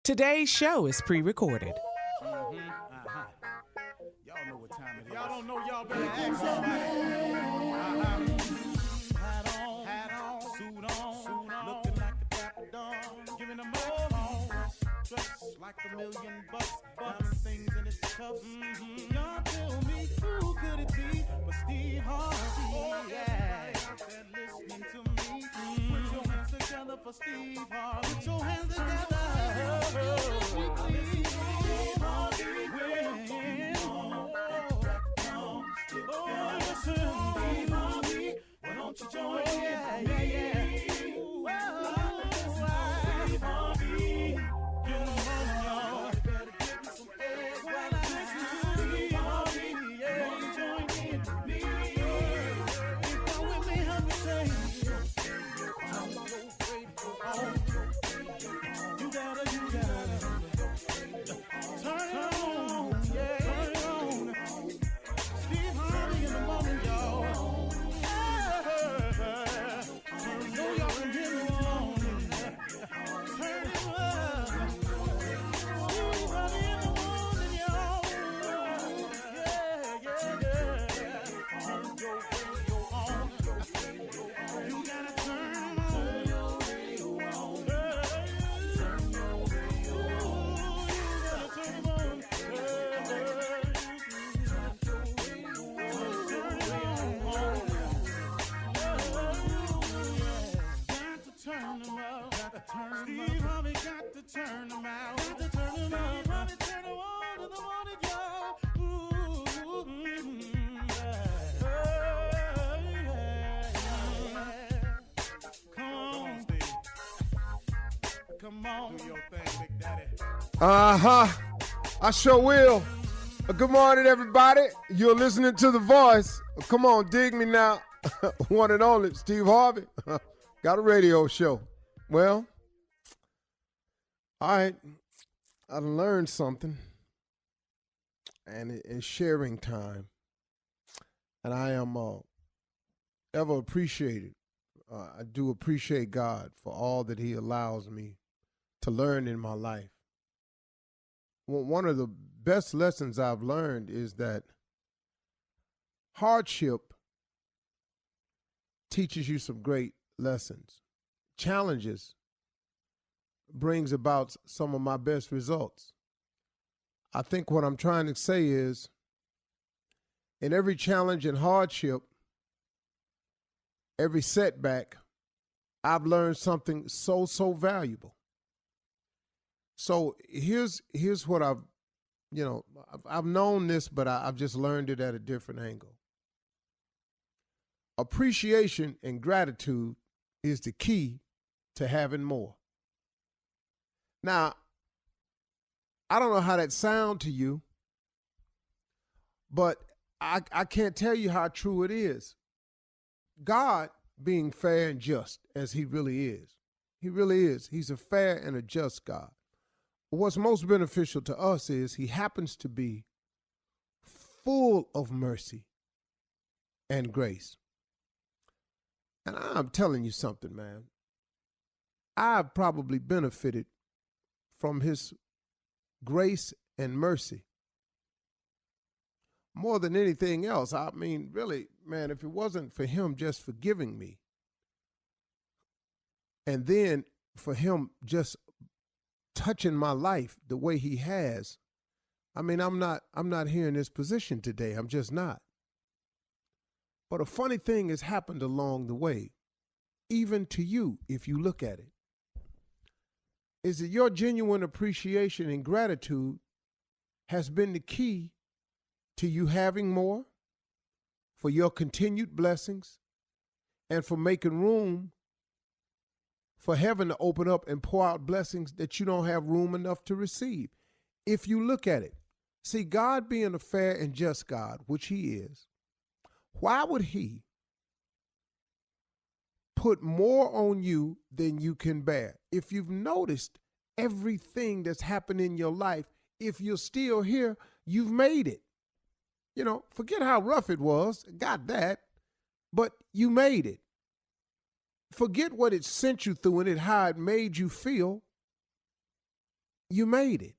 Today's show is pre-recorded. Y'all know what time it is. Y'all don't know, y'all better ask somebody. Hat on, suit on, looking like a dapper dog, giving them all, dressed like $1 million, diamond things in its cuffs. Y'all tell me who could it be but Steve Harvey? Oh yeah, listening to me. Put your hands together for Steve Harvey. Put your hands together. Why don't you join in? Yeah. Steve Harvey, get on, y'all. Better give me some eggs while I listen to Steve Harvey. Yeah, won't you join in with me? If you're with me, help me say, I'm so ready to go on. You gotta turn it on, yeah. Turn it on. Steve Harvey in the morning, y'all. So y'all can hear me on. Turn it up. Steve Harvey in the morning, y'all. Yeah. Turn your radio on. You gotta turn 'em on. Your radio on. Turn your radio on. You gotta turn 'em on. Turn them up, Steve Harvey got to turn them out. Got to turn them out. Harvey turn them on in the morning, y'all. Come on, Steve. Come on, do your thing, Big Daddy. I sure will. Good morning, everybody. You're listening to The Voice. Come on, dig me now. One and only, Steve Harvey. Got a radio show. Well, all right. I learned something, and it's sharing time. And I am ever appreciated. I do appreciate God for all that he allows me to learn in my life. Well, one of the best lessons I've learned is that hardship teaches you some great lessons. Challenges brings about some of my best results. I think what I'm trying to say is, in every challenge and hardship, every setback, I've learned something so valuable. So here's what I've known this, but I've just learned it at a different angle. Appreciation and gratitude is the key to having more. Now, I don't know how that sounds to you, but I can't tell you how true it is. God being fair and just as he really is. He really is. He's a fair and a just God. What's most beneficial to us is he happens to be full of mercy and grace. And I'm telling you something, man. I've probably benefited from his grace and mercy more than anything else. I mean, really, man, if it wasn't for him just forgiving me, and then for him just touching my life the way he has, I mean, I'm not here in this position today. I'm just not. But a funny thing has happened along the way, even to you, if you look at it, is that your genuine appreciation and gratitude has been the key to you having more, for your continued blessings, and for making room for heaven to open up and pour out blessings that you don't have room enough to receive. If you look at it, see, God being a fair and just God, which he is, why would he put more on you than you can bear? If you've noticed everything that's happened in your life, if you're still here, you've made it. You know, forget how rough it was, got that, but you made it. Forget what it sent you through and how it made you feel. you made it.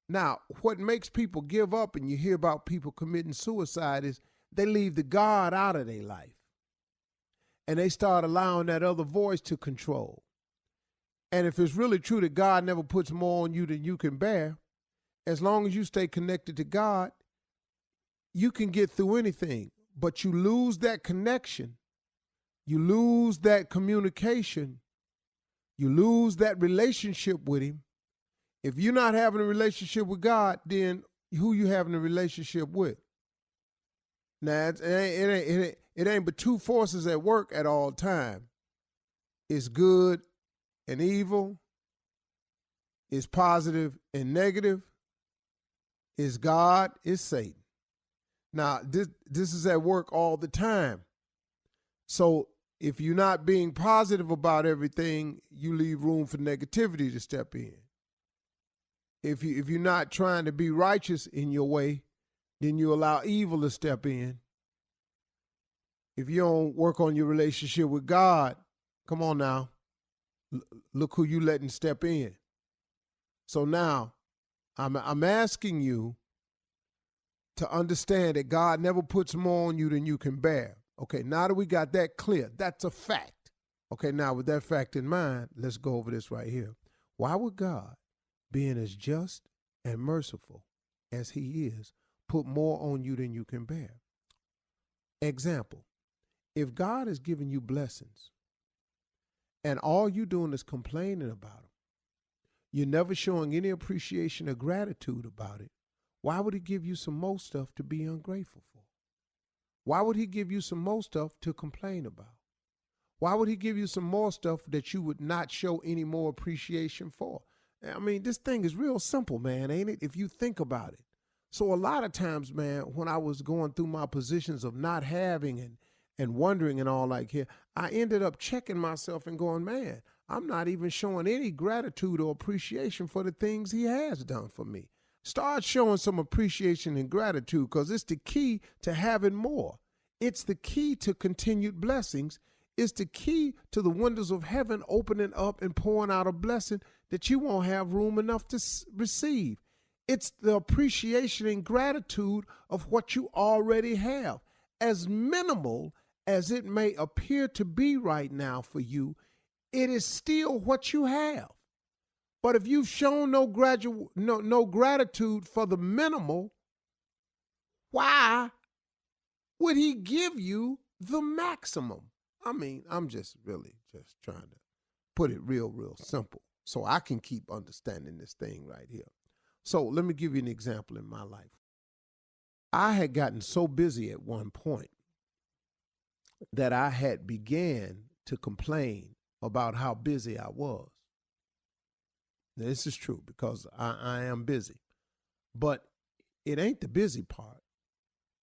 Now, what makes people give up, and you hear about people committing suicide, is they leave the God out of their life. And they start allowing that other voice to control. And if it's really true that God never puts more on you than you can bear, as long as you stay connected to God, you can get through anything. But you lose that connection, you lose that communication, you lose that relationship with him. If you're not having a relationship with God, then who you having a relationship with? Now, it ain't but two forces at work at all time. It's good and evil. It's positive and negative. It's God, it's Satan. Now, this is at work all the time. So if you're not being positive about everything, you leave room for negativity to step in. If you're not trying to be righteous in your way, then you allow evil to step in. If you don't work on your relationship with God, come on now, look who you letting step in. So now, I'm asking you to understand that God never puts more on you than you can bear. Okay, now that we got that clear, that's a fact. Okay, now with that fact in mind, let's go over this right here. Why would God, being as just and merciful as he is, put more on you than you can bear? Example, if God is giving you blessings and all you're doing is complaining about them, you're never showing any appreciation or gratitude about it, why would he give you some more stuff to be ungrateful for? Why would he give you some more stuff to complain about? Why would he give you some more stuff that you would not show any more appreciation for? I mean, this thing is real simple, man, ain't it? If you think about it. So a lot of times, man, when I was going through my positions of not having and wondering and all like here, I ended up checking myself and going, man, I'm not even showing any gratitude or appreciation for the things he has done for me. Start showing some appreciation and gratitude, because it's the key to having more. It's the key to continued blessings. It's the key to the windows of heaven opening up and pouring out a blessing that you won't have room enough to receive. It's the appreciation and gratitude of what you already have. As minimal as it may appear to be right now for you, it is still what you have. But if you've shown no gratitude for the minimal, why would he give you the maximum? I mean, I'm just really just trying to put it real simple so I can keep understanding this thing right here. So let me give you an example in my life. I had gotten so busy at one point that I had began to complain about how busy I was. Now, this is true because I am busy. But it ain't the busy part,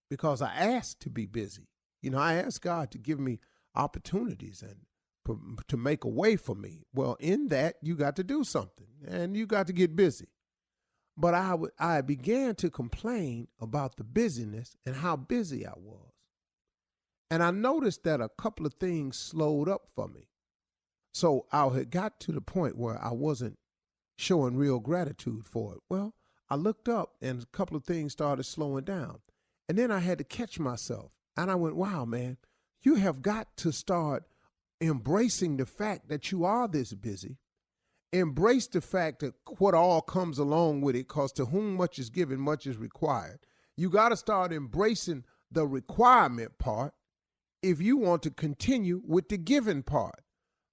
because I asked to be busy. You know, I asked God to give me opportunities and to make a way for me. Well, in that, you got to do something, and you got to get busy. But I began to complain about the busyness and how busy I was. And I noticed that a couple of things slowed up for me. So I had got to the point where I wasn't showing real gratitude for it. Well, I looked up and a couple of things started slowing down. And then I had to catch myself. And I went, wow, man, you have got to start embracing the fact that you are this busy. Embrace the fact that what all comes along with it, because to whom much is given, much is required. You got to start embracing the requirement part if you want to continue with the giving part.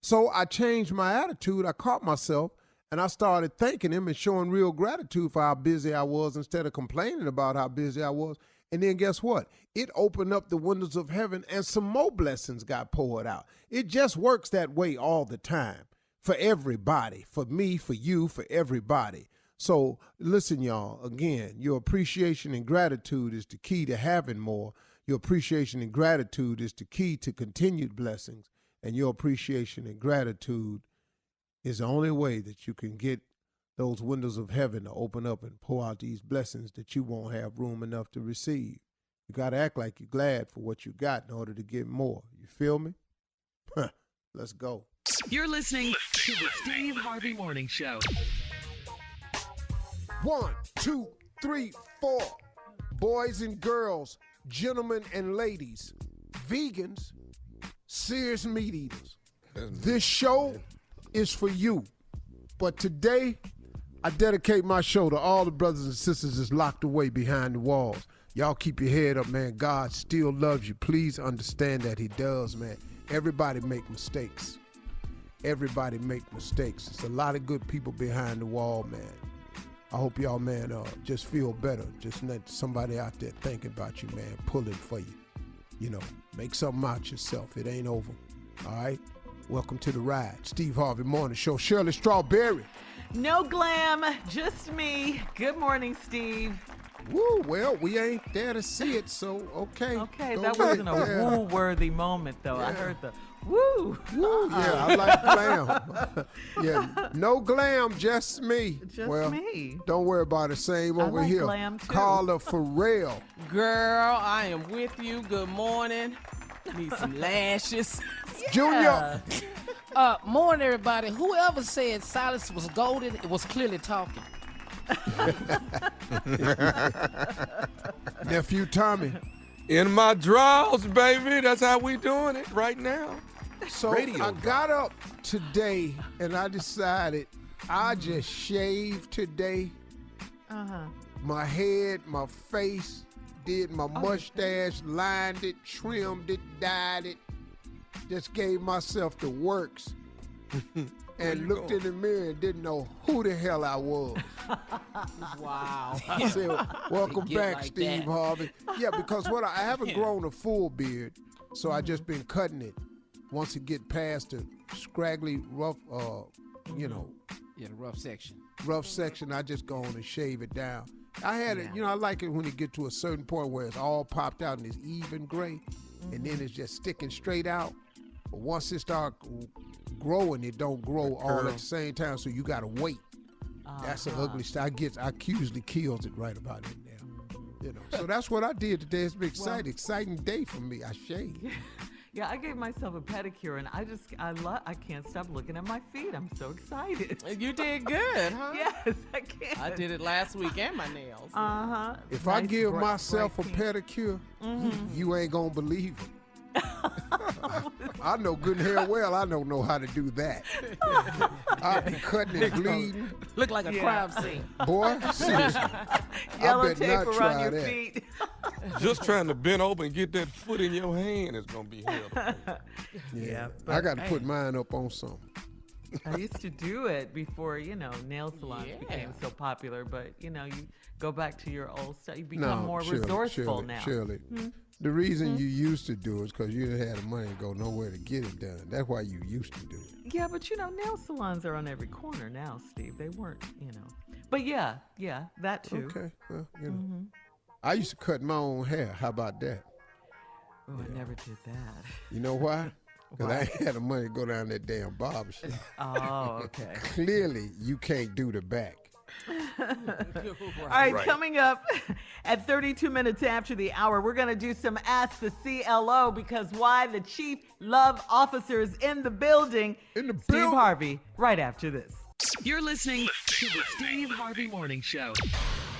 So I changed my attitude. I caught myself and I started thanking him and showing real gratitude for how busy I was instead of complaining about how busy I was. And then guess what? It opened up the windows of heaven and some more blessings got poured out. It just works that way all the time for everybody, for me, for you, for everybody. So listen, y'all, again, your appreciation and gratitude is the key to having more. Your appreciation and gratitude is the key to continued blessings. And your appreciation and gratitude is the only way that you can get those windows of heaven to open up and pour out these blessings that you won't have room enough to receive. You got to act like you're glad for what you got in order to get more. You feel me? Let's go. You're listening to the Steve Harvey Morning Show. 1, 2, 3, 4. Boys and girls, gentlemen and ladies, vegans, serious meat eaters. This show is for you. But today, I dedicate my show to all the brothers and sisters that's locked away behind the walls. Y'all keep your head up, man. God still loves you. Please understand that he does, man. Everybody make mistakes. Everybody make mistakes. There's a lot of good people behind the wall, man. I hope y'all, man, just feel better. Just let somebody out there thinking about you, man, pulling for you. You know, make something out yourself. It ain't over. All right? Welcome to the ride. Steve Harvey Morning Show. Shirley Strawberry. No glam, just me. Good morning, Steve. Woo, well, we ain't there to see it, so okay. Okay, Go that with wasn't it. a woo-worthy moment, though. Yeah. I heard the woo. Woo, yeah, I like glam. Yeah, no glam, just me. Just well, me. Don't worry about it. Same I over like here. glam, too. Carla Farrell. Girl, I am with you. Good morning. Need some lashes. Junior. Morning, everybody. Whoever said silence was golden, it was clearly talking. Nephew Tommy. In my drawers, baby. That's how we doing it right now. So Radio I got up today and I decided I just shaved today. Uh-huh. My head, my face, did my mustache, lined it, trimmed it, dyed it. Just gave myself the works. And looked in the mirror and didn't know who the hell I was. Wow. I said, welcome Get back, like Steve that. Harvey. Yeah, because what I haven't grown a full beard, so I just been cutting it. Once it get past the scraggly, rough, Yeah, the rough section. rough section, I just go on and shave it down. I had it, I like it when it get to a certain point where it's all popped out and it's even gray, and then it's just sticking straight out. But once it start growing, it don't grow all at the same time, so you gotta wait. That's an ugly style. I usually kills it right about in there. So that's what I did today. It's been exciting day for me. I shaved. Yeah, I gave myself a pedicure, and I can't stop looking at my feet. I'm so excited. You did good, huh? Yes, I can. I did it last week and my nails. Uh-huh. If I Nice, give bright myself a pink. pedicure, you ain't gonna believe it. I know good and hell well I don't know how to do that. I'll be cutting and bleeding. Look like a crime scene. Boy, seriously. Yellow I bet tape not around try your that. feet. Just trying to bend over and get that foot in your hand is going to be hell. Yeah, I got to put mine up on something. I used to do it before, nail salons became so popular. But, you go back to your old stuff. You become more resourceful now. Shirley, the reason you used to do it is because you didn't have the money to go nowhere to get it done. That's why you used to do it. Yeah, but, nail salons are on every corner now, Steve. They weren't, But, yeah, that too. Okay, well, I used to cut my own hair. How about that? Oh, I never did that. You know why? Because I ain't had the money to go down that damn barber shop. Oh, okay. Clearly, you can't do the back. All right, coming up at 32 minutes after the hour, we're going to do some Ask the CLO because why the Chief Love Officer is in the building. Steve Harvey, right after this. You're listening to the Steve Harvey Morning Show.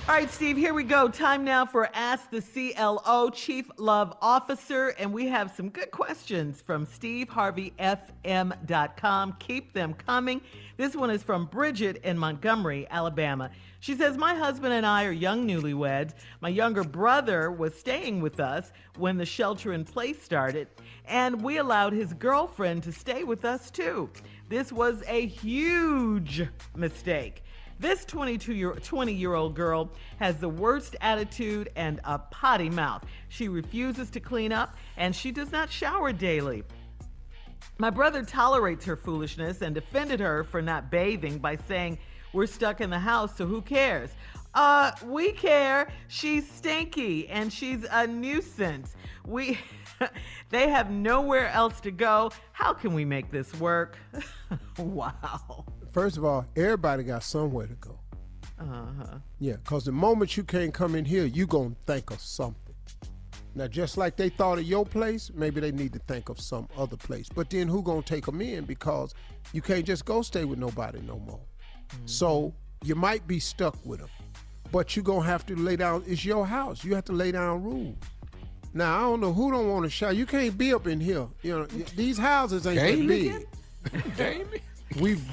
All right, Steve, here we go. Time now for Ask the CLO, Chief Love Officer. And we have some good questions from SteveHarveyFM.com. Keep them coming. This one is from Bridget in Montgomery, Alabama. She says, my husband and I are young newlyweds. My younger brother was staying with us when the shelter in place started, and we allowed his girlfriend to stay with us too. This was a huge mistake. This 20-year-old girl has the worst attitude and a potty mouth. She refuses to clean up, and she does not shower daily. My brother tolerates her foolishness and defended her for not bathing by saying, we're stuck in the house, so who cares? We care. She's stinky, and she's a nuisance. They have nowhere else to go. How can we make this work? Wow. First of all, everybody got somewhere to go. Yeah, because the moment you can't come in here, you going to think of something. Now, just like they thought of your place, maybe they need to think of some other place. But then who going to take them in? Because you can't just go stay with nobody no more. So you might be stuck with them. But you're going to have to lay down. It's your house. You have to lay down rules. Now, I don't know who don't want to shower. You can't be up in here. You know, these houses ain't that big. Jamie?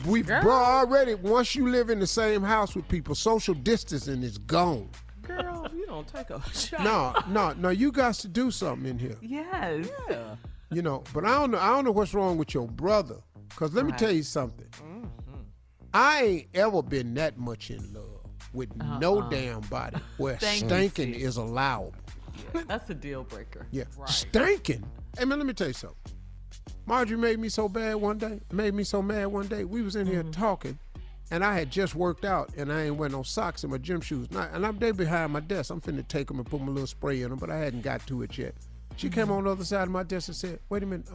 We've bro, already, once you live in the same house with people, social distancing is gone. Girl, you don't take a shower. No, you got to do something in here. Yes. Yeah. You know, but I don't know what's wrong with your brother. Because let me tell you something. I ain't ever been that much in love with no damn body where stinking is allowable. Yeah, that's a deal breaker. Yeah, stinking. Hey, man, let me tell you something. Marjorie made me so mad one day. We was in here talking, and I had just worked out, and I ain't wearing no socks in my gym shoes. And they behind my desk. I'm finna take them and put my little spray in them, but I hadn't got to it yet. She came on the other side of my desk and said, "Wait a minute,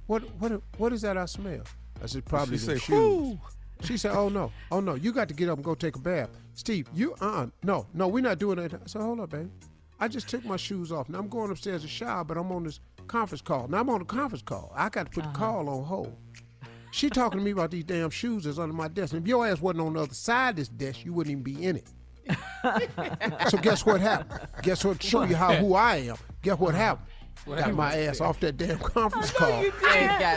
what is that I smell?" I said, "Probably the shoes." Whoo. She said, "Oh no, you got to get up and go take a bath." Steve, you no, we're not doing that. I said, "Hold up, baby. I just took my shoes off. Now I'm going upstairs to shower, but I'm on this conference call. Now I'm on a conference call. I got to put the call on hold." She talking to me about these damn shoes that's under my desk. And if your ass wasn't on the other side of this desk, you wouldn't even be in it. So guess what happened? Guess what? Show you who I am. Guess what happened? Got my ass off that damn conference call.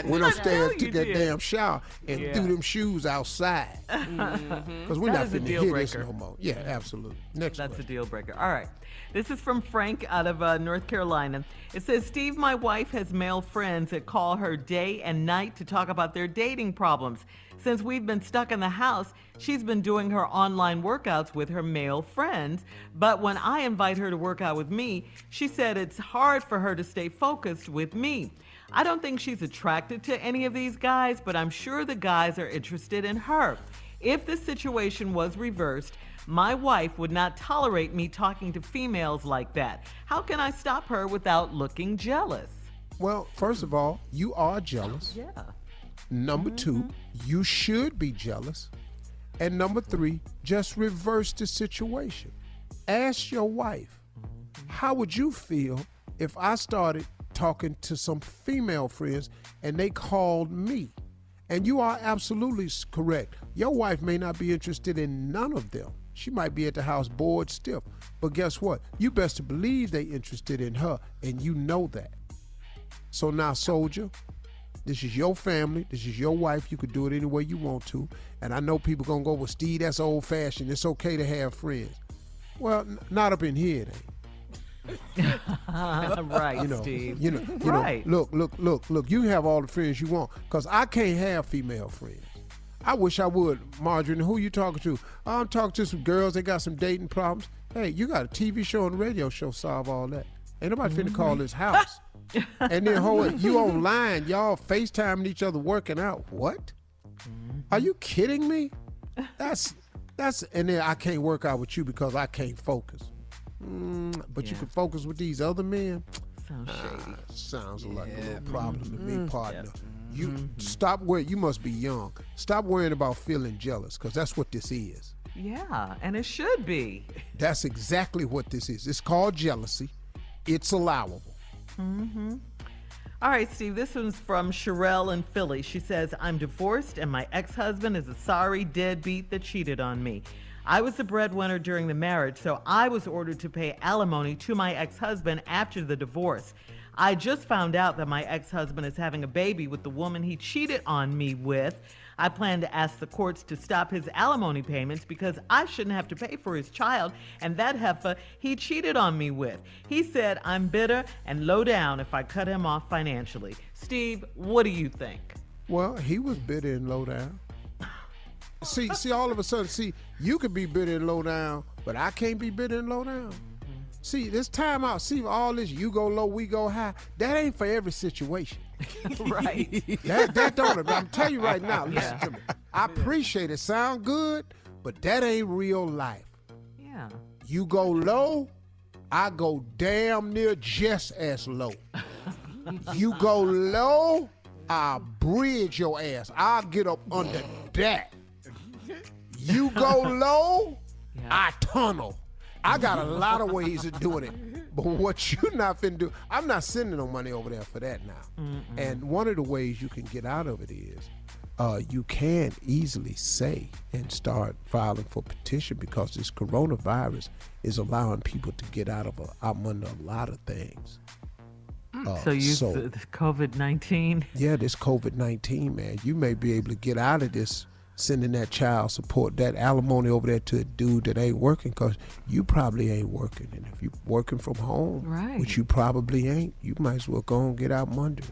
Went upstairs, took that damn shower, and threw them shoes outside. Because we're not finna hear this no more. Yeah, absolutely. Next That's question. a deal breaker. All right. This is from Frank out of North Carolina. It says, Steve, my wife has male friends that call her day and night to talk about their dating problems. Since we've been stuck in the house, she's been doing her online workouts with her male friends. But when I invite her to work out with me, she said it's hard for her to stay focused with me. I don't think she's attracted to any of these guys, but I'm sure the guys are interested in her. If the situation was reversed, my wife would not tolerate me talking to females like that. How can I stop her without looking jealous? Well, first of all, you are jealous. Yeah. Number two, you should be jealous. And number three, just reverse the situation. Ask your wife, how would you feel if I started talking to some female friends and they called me? And you are absolutely correct. Your wife may not be interested in none of them. She might be at the house bored stiff. But guess what? You best to believe they interested in her, and you know that. So now, soldier, this is your family. This is your wife. You could do it any way you want to. And I know people going to go, well, Steve, that's old-fashioned. It's okay to have friends. Well, not up in here, it ain't. Right, Steve. Right. Look. You have all the friends you want, because I can't have female friends. I wish I would. Marjorie, who you talking to? I'm talking to some girls. They got some dating problems. Hey, you got a TV show and a radio show solve all that. Ain't nobody finna call this house. And then you online, y'all FaceTiming each other working out. What? Are you kidding me? That's and then I can't work out with you because I can't focus. But you can focus with these other men. Sounds shady. Sounds like a little problem to me, partner. You stop worrying. You must be young. Stop worrying about feeling jealous, because that's what this is. Yeah, and it should be. That's exactly what this is. It's called jealousy. It's allowable. All right, Steve, this one's from Sherelle in Philly. She says, I'm divorced and my ex-husband is a sorry deadbeat that cheated on me. I was the breadwinner during the marriage, so I was ordered to pay alimony to my ex-husband after the divorce. I just found out that my ex-husband is having a baby with the woman he cheated on me with. I plan to ask the courts to stop his alimony payments because I shouldn't have to pay for his child and that heifer he cheated on me with. He said I'm bitter and low down if I cut him off financially. Steve, what do you think? Well, he was bitter and low down. See, all of a sudden, you could be bitter and low down, but I can't be bitter and low down. See, this time out, all this, you go low, we go high, that ain't for every situation. Right. That don't, I'm telling you right now, listen to me. I appreciate it, sound good, but that ain't real life. Yeah. You go low, I go damn near just as low. You go low, I'll bridge your ass. I'll get up under that. You go low, I tunnel. I got a lot of ways of doing it. But what you not finna do, I'm not sending no money over there for that now. And one of the ways you can get out of it is you can easily say and start filing for petition, because this coronavirus is allowing people to get out under a lot of things. So the COVID-19? Yeah, this COVID-19, man. You may be able to get out of this sending that child support, that alimony over there to a dude that ain't working, because you probably ain't working. And if you're working from home, right, which you probably ain't, you might as well go and get out from under it.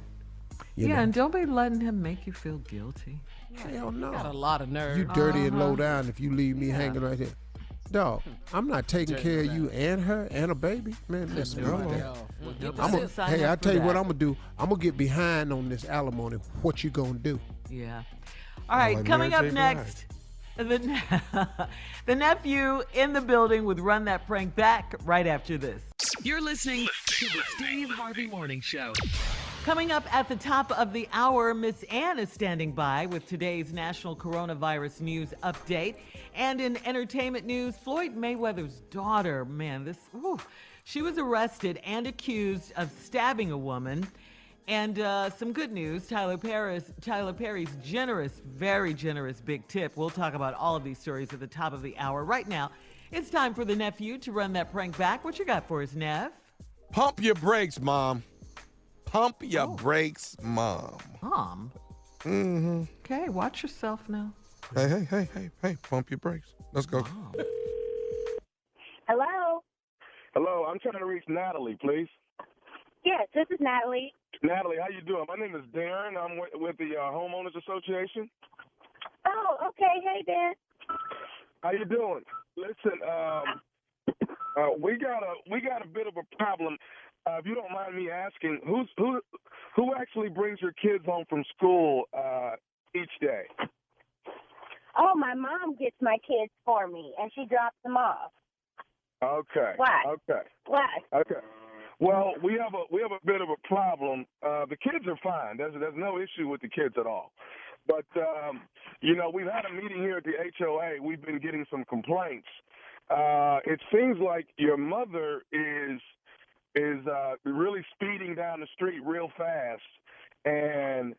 You know? And don't be letting him make you feel guilty. Hell no. Got a lot of nerve. You dirty and low down if you leave me hanging right here. Dog, I'm not taking care of you and her and a baby. Man, listen to that. Hey, I tell you what I'm going to do. I'm going to get behind on this alimony. What you going to do? Yeah. All right, coming up next, the nephew in the building with Run That Prank Back right after this. You're listening to the Steve Harvey Morning Show. Coming up at the top of the hour, Miss Ann is standing by with today's national coronavirus news update. And in entertainment news, Floyd Mayweather's daughter, she was arrested and accused of stabbing a woman. And some good news, Tyler Perry's very generous big tip. We'll talk about all of these stories at the top of the hour. Right now, it's time for the nephew to run that prank back. What you got for us, Nev? Pump your brakes, Mom. Pump your brakes, Mom. Mom? Mm-hmm. Okay, watch yourself now. Hey, pump your brakes. Let's go. Mom. Hello? Hello, I'm trying to reach Natalie, please. Yes, this is Natalie. Natalie, how you doing? My name is Darren. I'm with the Homeowners Association. Oh, okay. Hey, Dan. How you doing? Listen, we got a bit of a problem. If you don't mind me asking, who actually brings your kids home from school each day? Oh, my mom gets my kids for me, and she drops them off. Okay. Why? Okay. Why? Okay. Well, we have a bit of a problem. The kids are fine. There's no issue with the kids at all. But we've had a meeting here at the HOA. We've been getting some complaints. It seems like your mother is really speeding down the street real fast, and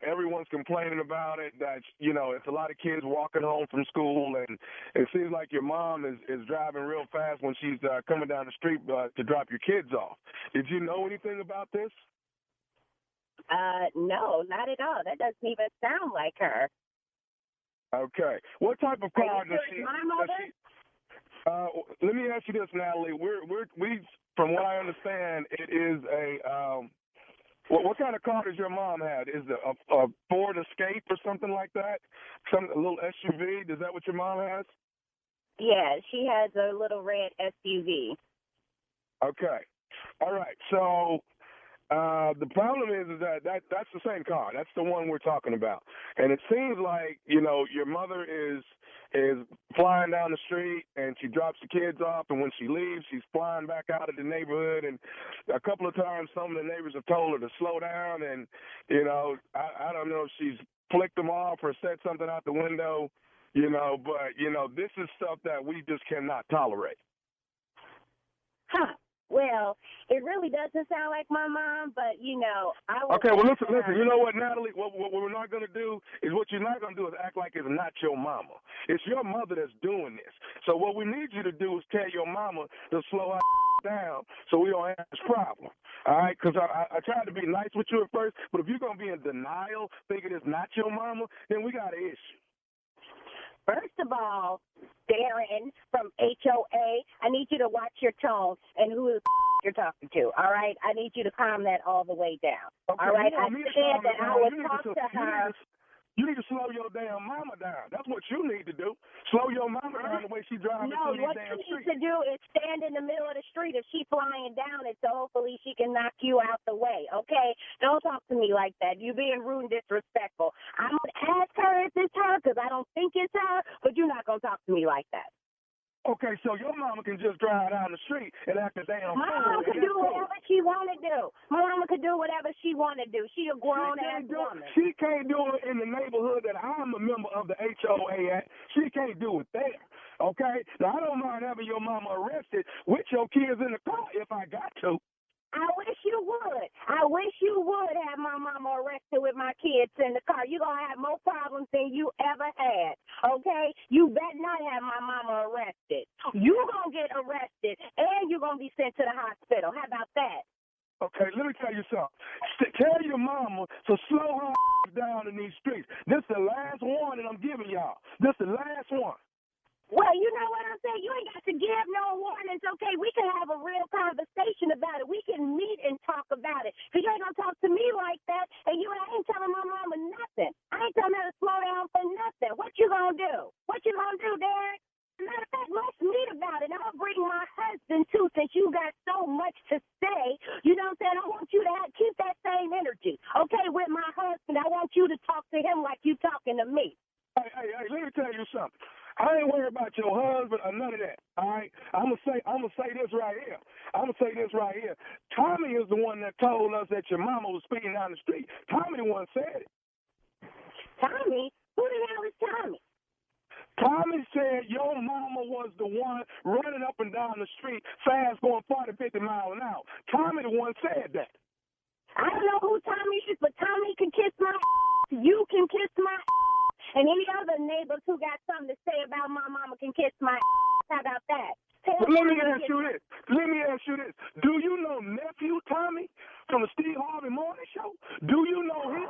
everyone's complaining about it, that, it's a lot of kids walking home from school, and it seems like your mom is driving real fast when she's coming down the street to drop your kids off. Did you know anything about this? No, not at all. That doesn't even sound like her. Okay. What type of car does she? My mother? Let me ask you this, Natalie. We from what I understand, it is a what kind of car does your mom have? Is it a Ford Escape or something like that? A little SUV? Is that what your mom has? Yeah, she has a little red SUV. Okay. All right. So the problem is that's the same car. That's the one we're talking about. And it seems like, your mother is flying down the street, and she drops the kids off, and when she leaves, she's flying back out of the neighborhood. And a couple of times, some of the neighbors have told her to slow down, and, I don't know if she's flicked them off or said something out the window, but, this is stuff that we just cannot tolerate. Huh. Well, it really doesn't sound like my mom, but, I will... Okay, well, listen. You know what, Natalie? What we're not going to do is what you're not going to do is act like it's not your mama. It's your mother that's doing this. So what we need you to do is tell your mama to slow her down so we don't have this problem. All right? Because I tried to be nice with you at first, but if you're going to be in denial, thinking it's not your mama, then we got an issue. First of all, Darren from HOA, I need you to watch your tone and who you're talking to, all right? I need you to calm that all the way down, okay, all right? I said that I would talk to her. You need to slow your damn mama down. That's what you need to do. Slow your mama down the way she drives through these damn streets. No, what you need to do is stand in the middle of the street. If she's flying down it, so hopefully she can knock you out the way, okay? Don't talk to me like that. You're being rude and disrespectful. I'm going to ask her if it's her because I don't think it's her, but you're not going to talk to me like that. Okay, so your mama can just drive down the street and act a damn fool. My mama can do whatever she want to do. My mama can do whatever she want to do. She a grown-ass woman. She can't do it in the neighborhood that I'm a member of the HOA at. She can't do it there, okay? Now, I don't mind having your mama arrested with your kids in the car if I got to. I wish you you would. I wish you would have my mama arrested with my kids in the car. You're going to have more problems than you ever had, okay? You better not have my mama arrested. You're going to get arrested, and you're going to be sent to the hospital. How about that? Okay, let me tell you something. Tell your mama to slow her down in these streets. This is the last warning I'm giving y'all. This is the last one. Well, you know what I'm saying? You ain't got to give no warnings, okay? We can have a real conversation about it. We can meet and talk about it. Because you ain't going to talk to me like that, and you ain't telling my mama nothing. I ain't telling her to slow down for nothing. What you going to do? What you going to do, Derek? Matter of fact, let's meet about it. I'll bring my husband, too, since you got so much to say. You know what I'm saying? I want you to keep that same energy, okay, with my husband. I want you to talk to him like you talking to me. Hey, let me tell you something. I ain't worried about your husband or none of that, all right? I'm gonna say this right here. Tommy is the one that told us that your mama was speeding down the street. Tommy the one said it. Tommy? Who the hell is Tommy? Tommy said your mama was the one running up and down the street fast, going 40, 50 miles an hour. Tommy the one said that. I don't know who Tommy is, but Tommy can kiss my You can kiss my and any other neighbors who got something to say about my mama can kiss my How about that? Well, let me ask you this. Do you know nephew Tommy from the Steve Harvey Morning Show? Do you know him?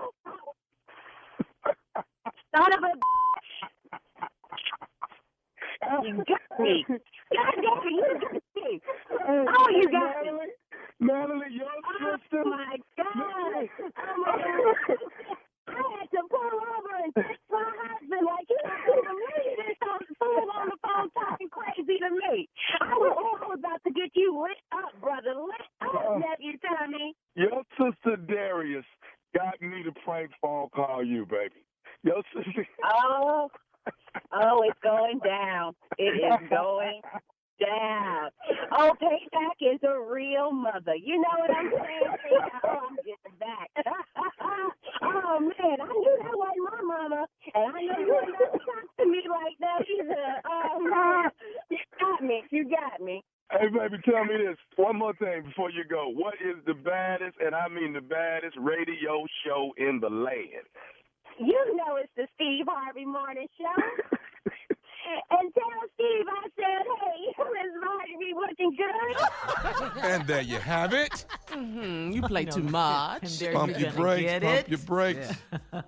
Son of a You got me. God damn it, you got me. Oh, you got me. Natalie, your sister. Oh, my God. Oh, my God. I had to pull over and text my husband like, you don't believe this fool on the phone talking crazy to me. I was about to get you lit up, brother. Lit up, nephew Tommy. Your sister Darius got me to prank phone call you, baby. Your sister. Oh, it's going down. It is going down. Oh, Payback is a real mother. You know what I'm saying? Oh, I'm getting back. Oh, man, I knew that wasn't my mama, and I know you ain't never talk to me like that either. Oh, man, you got me. Hey, baby, tell me this. One more thing before you go. What is the baddest, and I mean the baddest, radio show in the land? You know it's the Steve Harvey Morning Show. And tell Steve I said, hey, Miss Marjorie looking good. And there you have it. You play too much. Pump your brakes. Yeah.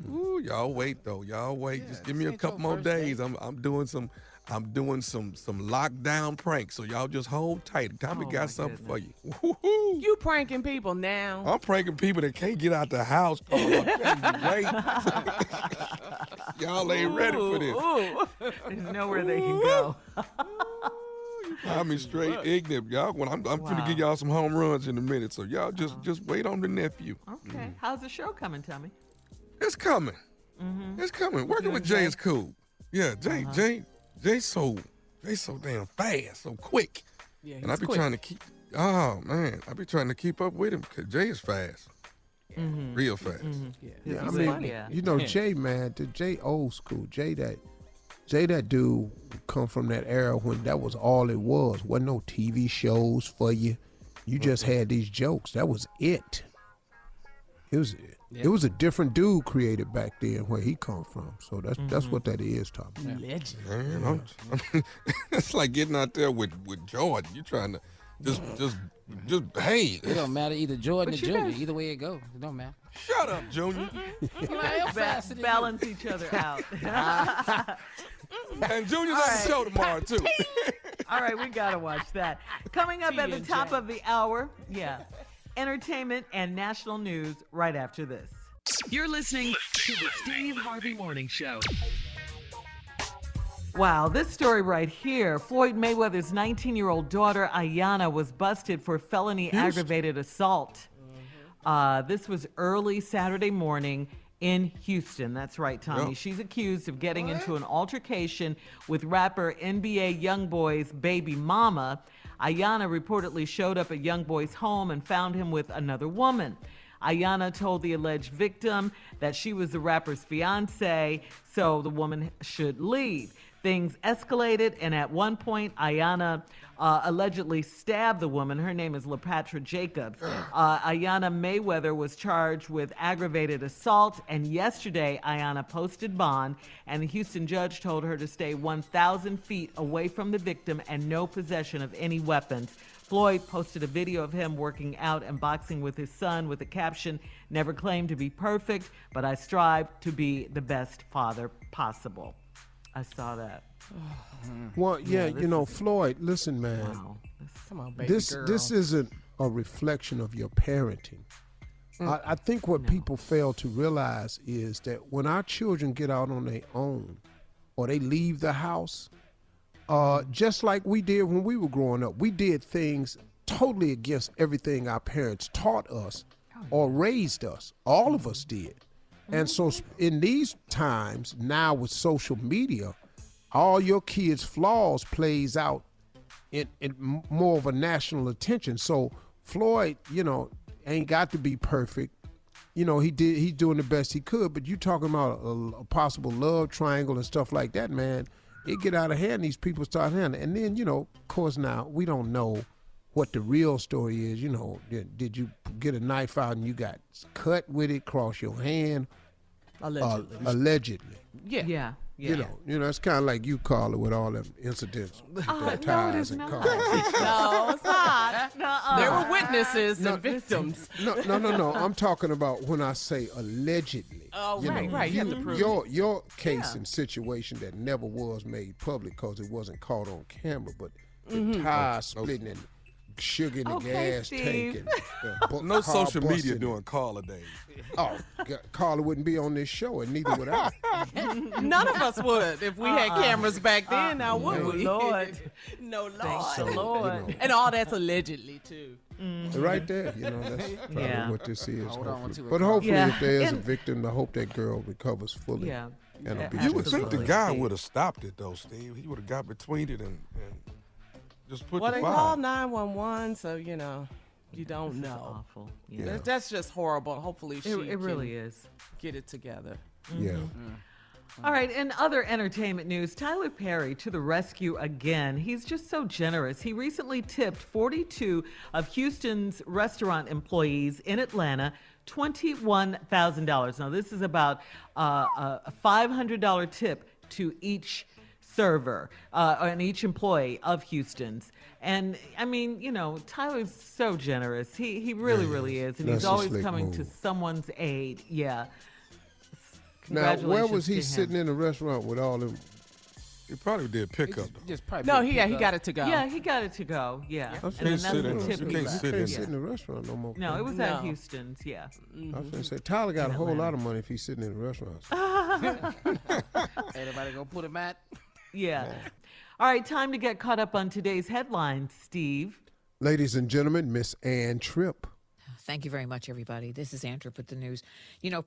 Ooh, y'all wait though. Y'all wait. Just give me a couple more days. I'm doing some lockdown pranks. So y'all just hold tight. Tommy got something for you. Woo-hoo. You pranking people now. I'm pranking people that can't get out the house. Wait. Y'all ain't ready for this. There's nowhere they can go. I'm straight ignorant, y'all. When I'm finna give y'all some home runs in a minute, so y'all just wait on the nephew. Okay. How's the show coming, Tommy? It's coming. It's coming. Working with Jay is cool. Yeah, Jay's so damn fast, so quick. Yeah, and I be trying to keep. Oh man, I be trying to keep up with him because Jay is fast. Real fast. Yeah, I mean, you know, Jay, man, Jay old school. Jay that dude come from that era when that was all it was. Wasn't no TV shows for you. You just had these jokes. That was it. It was a different dude created back then where he come from. So that's what that is, Tommy. Legend. Man, it's like getting out there with Jordan. You trying to just hey. It don't matter either Jordan or Junior. Either way it goes, it don't matter. Shut up, Junior. Balance each other out. And Junior's on the show tomorrow too. All right, we gotta watch that. Coming up at the top of the hour, entertainment and national news right after this. You're listening to the Steve Harvey Morning Show. Wow, this story right here. Floyd Mayweather's 19-year-old daughter, Ayanna, was busted for felony aggravated assault. This was early Saturday morning in Houston. That's right, Tommy. Yep. She's accused of getting into an altercation with rapper NBA YoungBoy's baby mama. Ayanna reportedly showed up at YoungBoy's home and found him with another woman. Ayanna told the alleged victim that she was the rapper's fiance, so the woman should leave. Things escalated, and at one point, Ayanna allegedly stabbed the woman. Her name is LaPatra Jacobs. Ayanna Mayweather was charged with aggravated assault, and yesterday, Ayanna posted bond, and the Houston judge told her to stay 1,000 feet away from the victim and no possession of any weapons. Floyd posted a video of him working out and boxing with his son with the caption, "Never claimed to be perfect, but I strive to be the best father possible." I saw that. Well, yeah, Floyd, listen, man. Wow. Come on, baby girl. This isn't a reflection of your parenting. I think what people fail to realize is that when our children get out on their own or they leave the house, just like we did when we were growing up, we did things totally against everything our parents taught us or raised us. All of us did. And so in these times now with social media, all your kids' flaws plays out in more of a national attention. So Floyd, ain't got to be perfect. He's doing the best he could, but you talking about a possible love triangle and stuff like that, man. It get out of hand, these people start handling. And then, of course now, we don't know what the real story is. Did you get a knife out and you got cut with it, cross your hand? Allegedly. Yeah. It's kind of like you, Carla, with all them incidents with their ties and cars. No, it's not. There were witnesses and victims. No. I'm talking about when I say allegedly. Oh, right. You have to prove your case and situation that never was made public because it wasn't caught on camera, but the tires splitting and sugar in the gas Steve. tank. And, no social media busting. during Carla days. Oh, Carla wouldn't be on this show, and neither would I. None of us would if we had cameras back then. Now would we? Lord. No, Lord. Thank the Lord. And all that's allegedly too. Right there, that's probably what this is. Hold on hopefully. to it, But hopefully, Yeah. if there is a victim, I hope that girl recovers fully. Yeah. And will be You would just think the fine. guy would have stopped it, though, Steve. He would have got between it and just put Well, the they fire. called 911, so you don't This is know. awful. Yeah. That's just horrible. Hopefully, she It really is. get it together. Yeah. All right, in other entertainment news, Tyler Perry to the rescue again. He's just so generous. He recently tipped 42 of Houston's restaurant employees in Atlanta $21,000. Now, this is about a $500 tip to each server and each employee of Houston's. And I mean, Tyler's so generous. He really is. And That's he's a always slick coming move. to someone's aid. Yeah. Now, where was he to him. sitting in the restaurant with all them? He probably did pick up, though. Just probably No, pick he up. got it to go. Yeah, he got it to go. Yeah. I And was then finna that's sit the in- tip you he can't got. sit in Can't there. sit in the restaurant no more. No, it was No. at Houston's, yeah. I was going to say, Tyler got a whole lot of money if he's sitting in the restaurants. Anybody gonna put him at? Yeah. All right, time to get caught up on today's headlines, Steve. Ladies and gentlemen, Miss Ann Tripp. Thank you very much, everybody. This is Andrew with the news.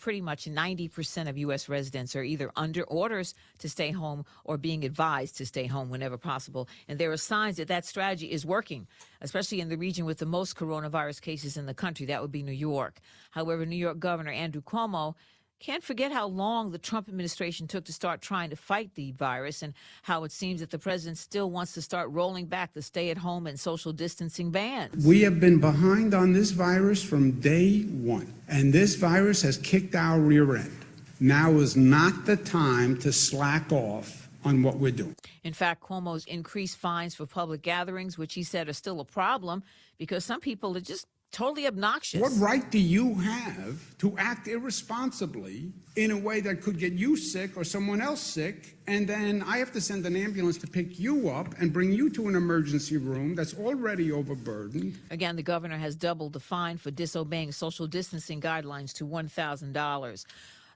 Pretty much 90% of U.S. residents are either under orders to stay home or being advised to stay home whenever possible. And there are signs that strategy is working, especially in the region with the most coronavirus cases in the country. That would be New York. However, New York Governor Andrew Cuomo can't forget how long the Trump administration took to start trying to fight the virus and how it seems that the president still wants to start rolling back the stay-at-home and social distancing bans. We have been behind on this virus from day one, and this virus has kicked our rear end. Now is not the time to slack off on what we're doing. In fact, Cuomo's increased fines for public gatherings, which he said are still a problem because some people are just totally obnoxious. What right do you have to act irresponsibly in a way that could get you sick or someone else sick, and then I have to send an ambulance to pick you up and bring you to an emergency room that's already overburdened? Again, the governor has doubled the fine for disobeying social distancing guidelines to $1,000.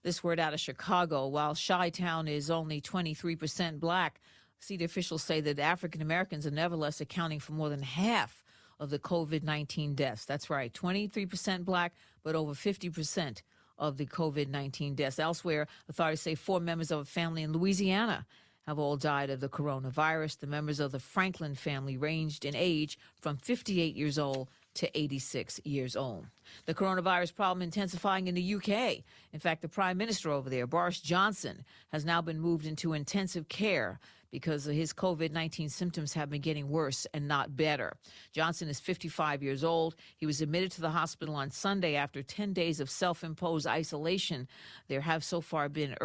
This word out of Chicago. While Chi-Town is only 23% black, city officials say that African Americans are nevertheless accounting for more than half of the COVID-19 deaths. That's right, 23% black, but over 50% of the COVID-19 deaths. Elsewhere, authorities say 4 members of a family in Louisiana have all died of the coronavirus. The members of the Franklin family ranged in age from 58 years old to 86 years old. The coronavirus problem intensifying in the UK. In fact, the Prime Minister over there, Boris Johnson, has now been moved into intensive care because his COVID-19 symptoms have been getting worse and not better. Johnson is 55 years old. He was admitted to the hospital on Sunday after 10 days of self-imposed isolation. There have so far been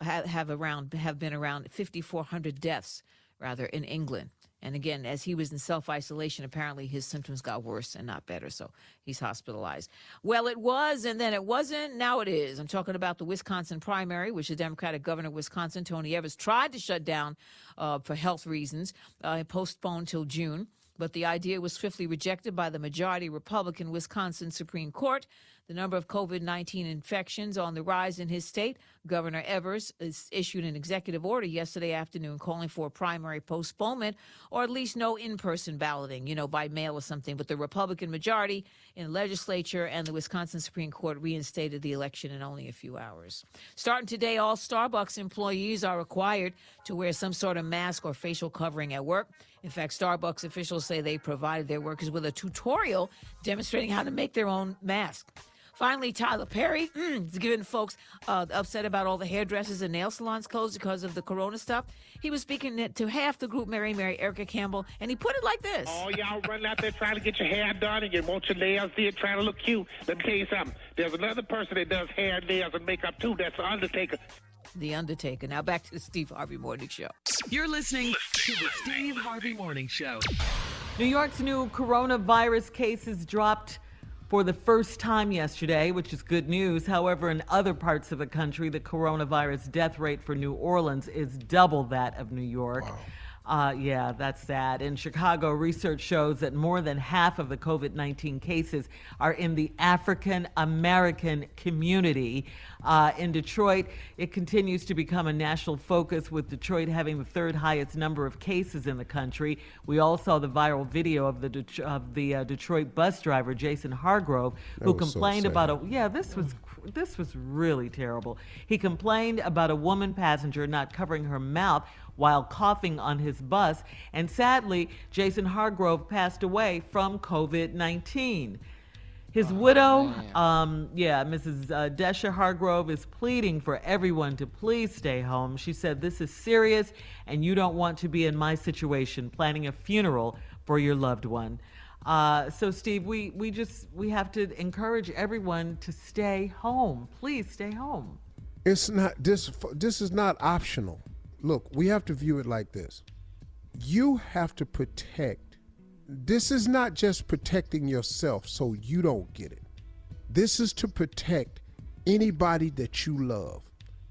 have been around 5,400 deaths in England. And again, as he was in self-isolation, apparently his symptoms got worse and not better, so he's hospitalized. Well, it was, and then it wasn't, now it is. I'm talking about the Wisconsin primary, which the Democratic governor of Wisconsin, Tony Evers, tried to shut down for health reasons, postponed till June. But the idea was swiftly rejected by the majority Republican Wisconsin Supreme Court. The number of COVID-19 infections on the rise in his state. Governor Evers issued an executive order yesterday afternoon calling for a primary postponement or at least no in-person balloting, by mail or something. But the Republican majority in the legislature and the Wisconsin Supreme Court reinstated the election in only a few hours. Starting today, all Starbucks employees are required to wear some sort of mask or facial covering at work. In fact, Starbucks officials say they provided their workers with a tutorial demonstrating how to make their own mask. Finally, Tyler Perry is giving folks upset about all the hairdressers and nail salons closed because of the corona stuff. He was speaking to half the group, Mary, Erica Campbell, and he put it like this. All y'all running out there trying to get your hair done and you want your nails did, trying to look cute. Let me tell you something. There's another person that does hair, nails, and makeup, too. That's the Undertaker. The Undertaker. Now back to the Steve Harvey Morning Show. You're listening to the Steve Harvey Morning Show. New York's new coronavirus cases dropped for the first time yesterday, which is good news. However, in other parts of the country, the coronavirus death rate for New Orleans is double that of New York. Wow. Yeah, that's sad. In Chicago, research shows that more than half of the COVID-19 cases are in the African American community. In Detroit, it continues to become a national focus, with Detroit having the third highest number of cases in the country. We all saw the viral video of the Detroit bus driver, Jason Hargrove, who complained about this was really terrible. He complained about a woman passenger not covering her mouth while coughing on his bus, and sadly, Jason Hargrove passed away from COVID-19. His widow, Mrs. Desha Hargrove, is pleading for everyone to please stay home. She said, "This is serious, and you don't want to be in my situation, planning a funeral for your loved one." So, Steve, we have to encourage everyone to stay home. Please stay home. It's not this is not optional. Look, we have to view it like this. You have to protect. This is not just protecting yourself so you don't get it. This is to protect anybody that you love.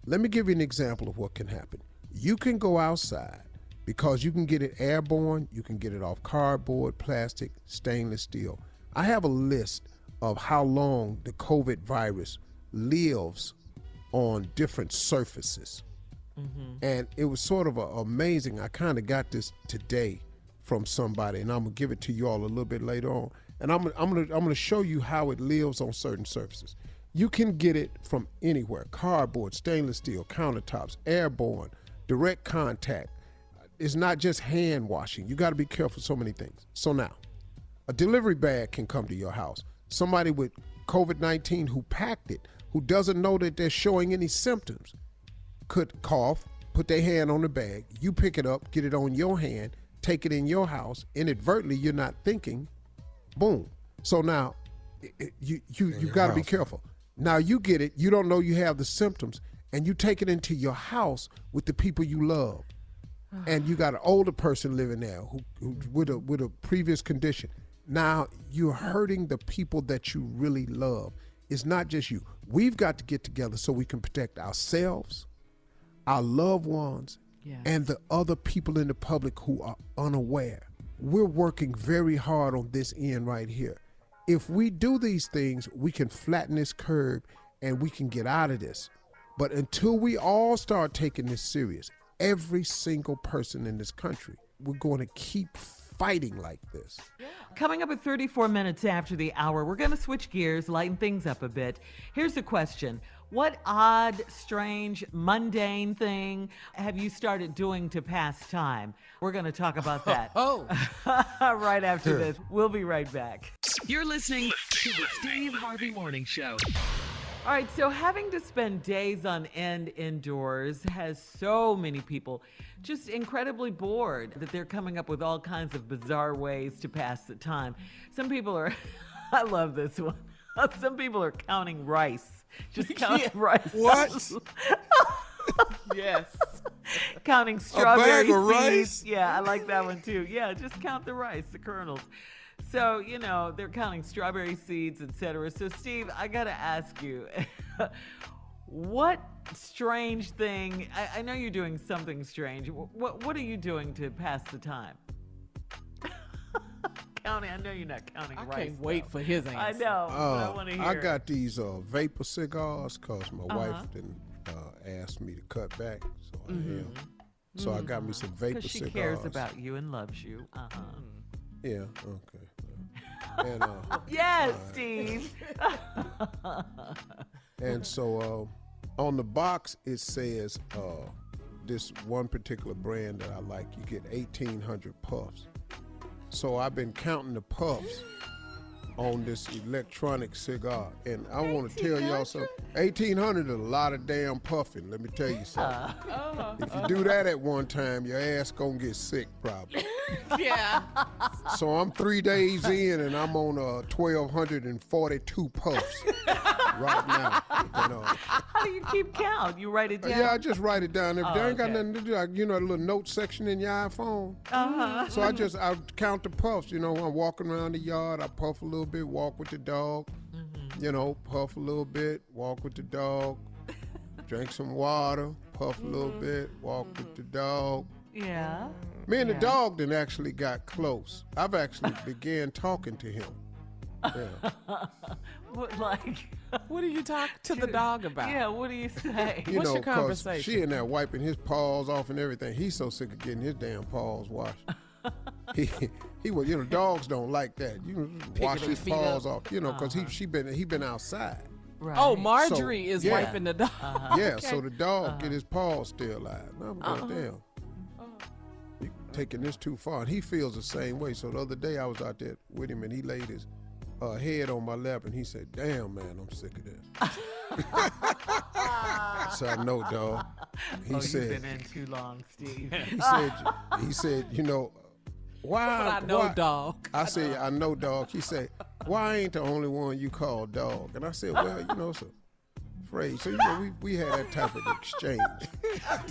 Let me give you an example of what can happen. You can go outside because you can get it airborne, you can get it off cardboard, plastic, stainless steel. I have a list of how long the COVID virus lives on different surfaces. Mm-hmm. And it was sort of amazing. I kind of got this today from somebody, and I'm gonna give it to you all a little bit later on. And I'm gonna show you how it lives on certain surfaces. You can get it from anywhere: cardboard, stainless steel, countertops, airborne, direct contact. It's not just hand washing. You got to be careful so many things. So now, a delivery bag can come to your house. Somebody with COVID-19 who packed it, who doesn't know that they're showing any symptoms, could cough, put their hand on the bag, you pick it up, get it on your hand, take it in your house, inadvertently, you're not thinking, boom. So now, you got to be careful. Now you get it, you don't know you have the symptoms, and you take it into your house with the people you love. And you got an older person living there who with a previous condition. Now you're hurting the people that you really love. It's not just you. We've got to get together so we can protect ourselves, our loved ones, and the other people in the public who are unaware. We're working very hard on this end right here. If we do these things, we can flatten this curve and we can get out of this. But until we all start taking this serious, every single person in this country, we're going to keep fighting like this. Coming up at 34 minutes after the hour, we're going to switch gears, lighten things up a bit. Here's the question. What odd, strange, mundane thing have you started doing to pass time? We're going to talk about that right after this. We'll be right back. You're listening to the Steve Harvey Morning Show. All right, so having to spend days on end indoors has so many people just incredibly bored that they're coming up with all kinds of bizarre ways to pass the time. Some people are, I love this one. Some people are counting rice. Just counting rice. What? Yes. Counting strawberry bag of seeds. rice? Yeah, I like that one too. Yeah, just count the rice, the kernels. So, you know, they're counting strawberry seeds, etc. So, Steve, I got to ask you, what strange thing, I know you're doing something strange. What are you doing to pass the time? Counting, I know you're not counting rice. I can't wait for his answer. I know, but I want to hear. I got these vapor cigars because my wife didn't ask me to cut back, so I am. So I got me some vapor cigars. Because she cares about you and loves you. Yeah, okay. And, yes, Steve. And so on the box it says this one particular brand that I like, you get 1,800 puffs. So I've been counting the puffs on this electronic cigar, and I want to tell y'all something. 1,800 is a lot of damn puffing. Let me tell you something. If you do that at one time, your ass gonna get sick probably. Yeah. So I'm 3 days in, and I'm on 1,242 puffs right now. You know. How do you keep count? You write it down? Yeah, I just write it down every day. I ain't got okay. nothing to do. You know, the little note section in your iPhone. So I count the puffs. You know, I'm walking around the yard, I puff a little bit, walk with the dog. You know, puff a little bit, walk with the dog. Drink some water, puff a little bit, walk with the dog. Yeah. Me and the dog then actually got close. I've actually began talking to him. Yeah. What do you talk to the dog about? Yeah, what do you say? You What's know, your 'cause conversation? she in there wiping his paws off and everything. He's so sick of getting his damn paws washed. He was, you know, dogs don't like that. You wash their his feet paws up. off, you know, because he been outside. Right. Oh, Marjorie So, is yeah. wiping the dog. Yeah, so the dog get his paws still alive. I'm like, damn. You taking this too far. And he feels the same way. So the other day I was out there with him and he laid his head on my lap and he said, damn, man, I'm sick of this. So I know, dog. He said, you've been in too long, Steve. he said, you know, why? But I know, dog. I said, I know, dog. He said, why ain't the only one you call dog? And I said, well, you know, it's a phrase. So, you know, we had that type of exchange.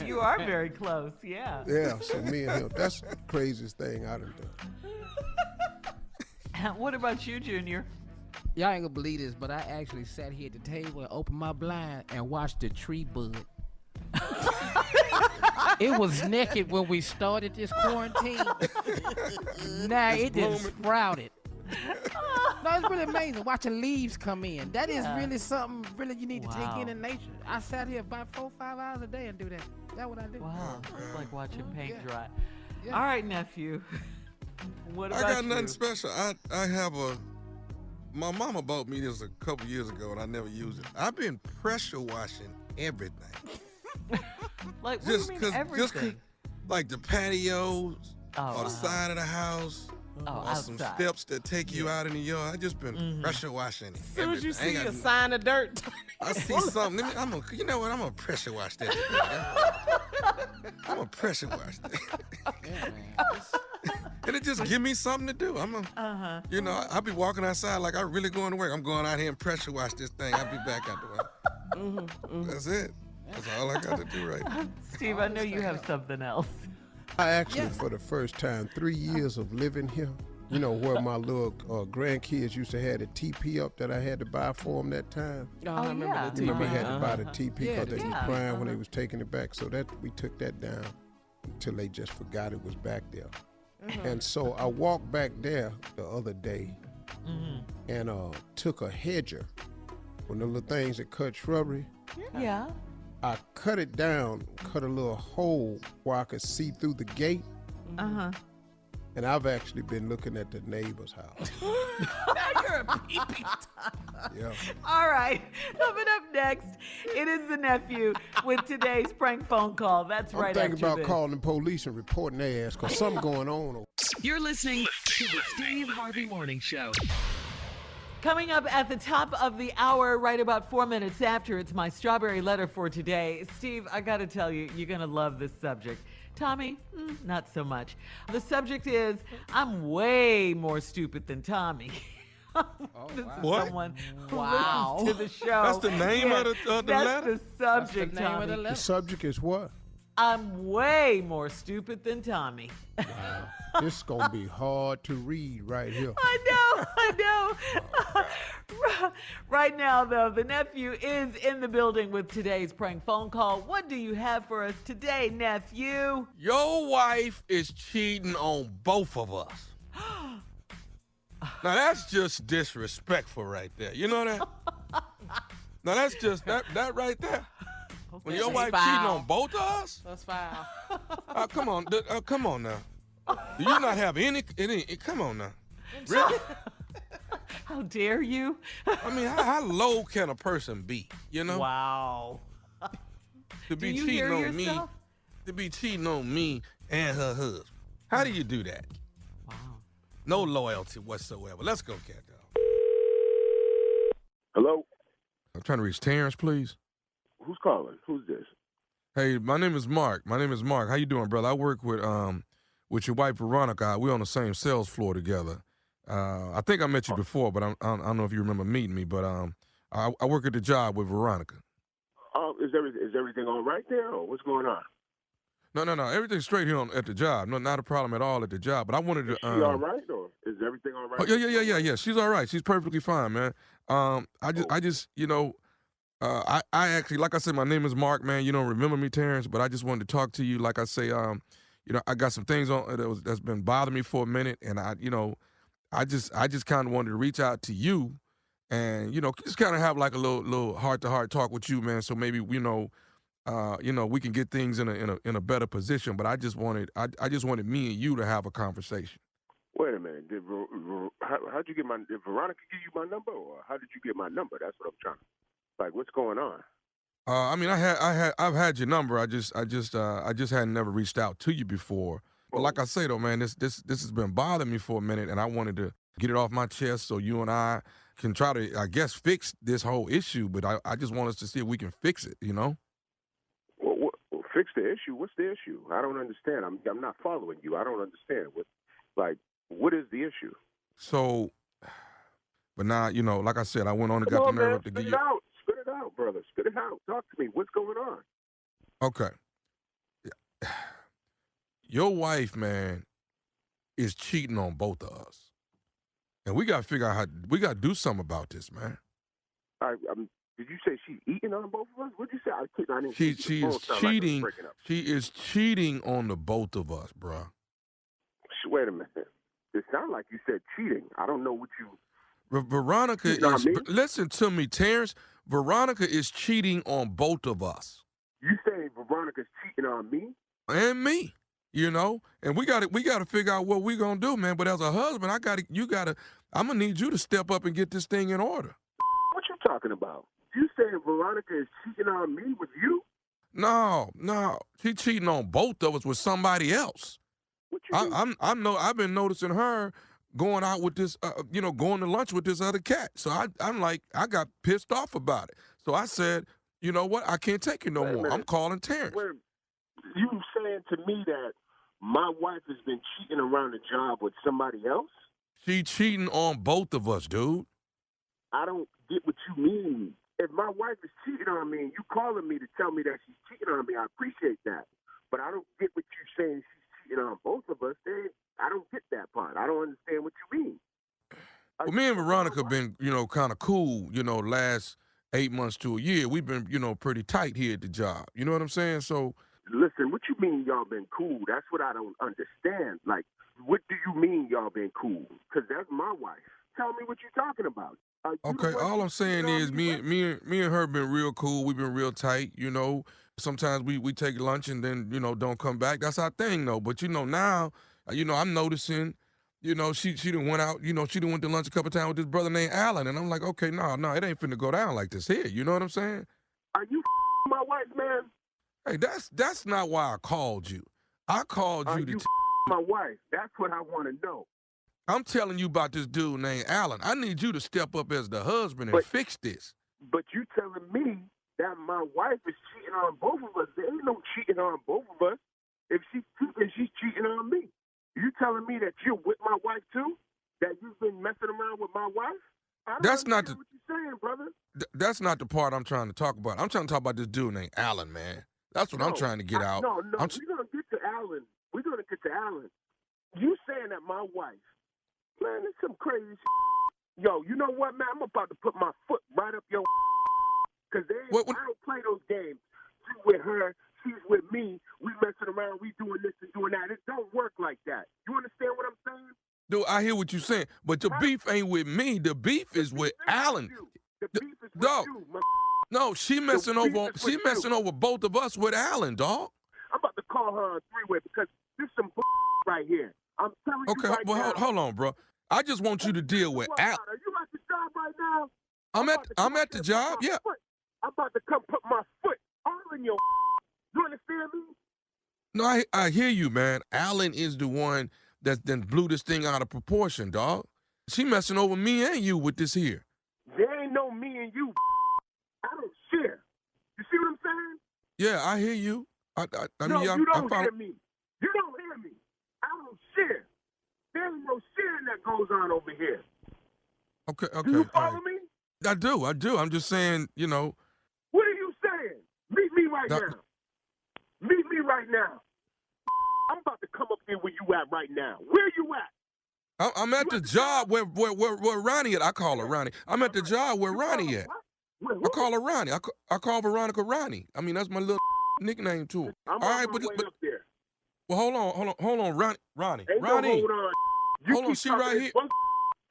You are very close, yeah. Yeah, so me and him, that's the craziest thing I done done. What about you, Junior? Y'all ain't gonna believe this, but I actually sat here at the table and opened my blind and watched the tree bud. It was naked when we started this quarantine. Now it just sprouted. No, it's really amazing watching leaves come in. That is really something really you need to take in nature. I sat here about 4 or 5 hours a day and do that. That's what I do. Wow, it's like watching paint dry. Yeah. All right, nephew. What about I got you? nothing special. I have my mama bought me this a couple years ago and I never used it. I've been pressure washing everything. Like, what do you mean everything? Like the patios or the wow. side of the house. Or some outside. steps that take you out in the yard. I just been pressure washing. As soon as you see a sign of dirt. I see something. You know what? I'm gonna pressure wash that. I'm gonna pressure wash that. And it just give me something to do. You know, I'll be walking outside like I'm really going to work. I'm going out here and pressure wash this thing. I'll be back out the way. That's it. That's all I got to do right now. Steve, I know you have something else. I actually, for the first time, 3 years of living here, you know, where my little grandkids used to have the TP up that I had to buy for them that time. I remember the You TP. remember I had to buy the TP because they the was crying when they was taking it back. So that we took that down until they just forgot it was back there. And so I walked back there the other day and took a hedger, one of the little things that cut shrubbery. Yeah. I cut it down, cut a little hole where I could see through the gate. And I've actually been looking at the neighbor's house. Now you're a pee-pee. Yeah. All right. Coming up next, it is the nephew with today's prank phone call. That's right. I'm thinking after about this. calling the police and reporting their ass because something going on. You're listening to the Steve Harvey Morning Show. Coming up at the top of the hour, right about 4 minutes after, it's my strawberry letter for today. Steve, I got to tell you, you're going to love this subject. Tommy, not so much. The subject is, I'm way more stupid than Tommy. This is What? someone who listens to the show. That's the name of the that's letter? the subject, That's the name Tommy. of the letter. The subject is what? I'm way more stupid than Tommy. This is going to be hard to read right here. I know. Right now, though, the nephew is in the building with today's prank phone call. What do you have for us today, nephew? Your wife is cheating on both of us. Now, that's just disrespectful right there. You know that? Now, that's just, that right there. When your wife cheating on both of us? That's foul. Come on. Come on now. Do you not have any come on now. Really? How dare you? I mean, how low can a person be? You know? Wow. To be Do you cheating hear on yourself? to be cheating on me and her husband. How do you do that? Wow. No loyalty whatsoever. Let's go, cat dog. Hello? I'm trying to reach Terrence, please. Who's calling? Who's this? Hey, my name is Mark. How you doing, brother? I work with your wife Veronica. We're on the same sales floor together. I think I met you before, but I don't know if you remember meeting me. But I work at the job with Veronica. Is everything all right there, or what's going on? No. Everything's straight here at the job. No, not a problem at all at the job. But I wanted to. Is she all right, or is everything all right? Oh, yeah. She's all right. She's perfectly fine, man. I just, I actually, like I said, my name is Mark, man. You don't remember me, Terrence, but I just wanted to talk to you. Like I say, I got some things on that's been bothering me for a minute, and I just kind of wanted to reach out to you, and just kind of have like a little heart-to-heart talk with you, man. So maybe we can get things in a better position. But I just wanted me and you to have a conversation. Wait a minute. How'd you get did Veronica give you my number, or how did you get my number? That's what I'm trying to. Like, what's going on? I've had your number. I just hadn't never reached out to you before. But like I say though, man, this has been bothering me for a minute, and I wanted to get it off my chest so you and I can try to, I guess, fix this whole issue. But I just want us to see if we can fix it. Well, fix the issue? What's the issue? I don't understand. I'm not following you. I don't understand. What is the issue? So, but now, like I said, I went on and got the nerve up to get you. Spit it out, brother. Spit it out. Talk to me. What's going on? Okay. Your wife, man, is cheating on both of us. And we got to figure out we got to do something about this, man. Did you say she's eating on both of us? What did you say? I didn't she is cheating. She is cheating on the both of us, bro. Wait a minute. It sounded like you said cheating. I don't know what you... Veronica is... Listen to me, Terrence. Veronica is cheating on both of us. You saying Veronica's cheating on me? And me, And we got to figure out what we're going to do, man. But as a husband, I'm going to need you to step up and get this thing in order. What you talking about? You saying Veronica is cheating on me with you? No. She's cheating on both of us with somebody else. I've been noticing her going out with this, going to lunch with this other cat. So I got pissed off about it. So I said, you know what? I can't take it no more. I'm calling Terrence. You saying to me that my wife has been cheating around the job with somebody else? She cheating on both of us, dude. I don't get what you mean. If my wife is cheating on me and you calling me to tell me that she's cheating on me, I appreciate that. But I don't get what you're saying she's cheating on both of us. I don't get that part. I don't understand what you mean. Well, me and Veronica been, kind of cool, last 8 months to a year. We've been, pretty tight here at the job. You know what I'm saying? So, listen, what you mean y'all been cool? That's what I don't understand. Like, what do you mean y'all been cool? Because that's my wife. Tell me what you're talking about. Okay, all I'm saying is me and her been real cool. We've been real tight, Sometimes we take lunch and then, don't come back. That's our thing, though. But, now, I'm noticing, she done went out, she done went to lunch a couple times with this brother named Alan. And I'm like, okay, no, it ain't finna go down like this here. You know what I'm saying? Are you my wife, man? Hey, that's not why I called you. I called you to... my wife? That's what I want to know. I'm telling you about this dude named Allen. I need you to step up as the husband and fix this. But you telling me that my wife is cheating on both of us. There ain't no cheating on both of us. If she's cheating, she's cheating on me. You telling me that you're with my wife too? That you've been messing around with my wife? That's not the, what you're saying, brother. That's not the part I'm trying to talk about. I'm trying to talk about this dude named Allen, man. That's what I'm trying to get out. No, we're gonna get to Allen. We're gonna get to Allen. You saying that my wife, man, it's some crazy shit. Yo, you know what, man? I'm about to put my foot right up your because I don't play those games. She's with her, she's with me. We messing around, we doing this and doing that. It don't work like that. You understand what I'm saying? Dude, I hear what you're saying, but the beef ain't with me. The beef is with Allen. The beef is with you, No, she messing over both of us with Allen, dog. I'm about to call her on three-way because there's some right here. I'm telling you right now. Okay, hold on, bro. I just want you to deal with Allen. Are you at the job right now? I'm at the job, yeah. I'm about to come put my foot all in your. You understand me? No, I hear you, man. Allen is the one that then blew this thing out of proportion, dog. She messing over me and you with this here. There ain't no me and you. I don't share. You see what I'm saying? Yeah, I hear you. You don't hear me. You don't hear me. I don't share. There ain't no sharing that goes on over here. Okay. Do you follow me? I do. I'm just saying, you know. What are you saying? Meet me right now. Meet me right now. I'm about to come up here where you at right now. Where you at? I'm at the job where Ronnie at. I call her Ronnie. I'm at the job where Ronnie at. I call her Ronnie. I call Veronica Ronnie. I mean, that's my little nickname to her. I'm on my way up there. Well, hold on, Ronnie. Ain't Ronnie. No hold on. Hold on, she right here.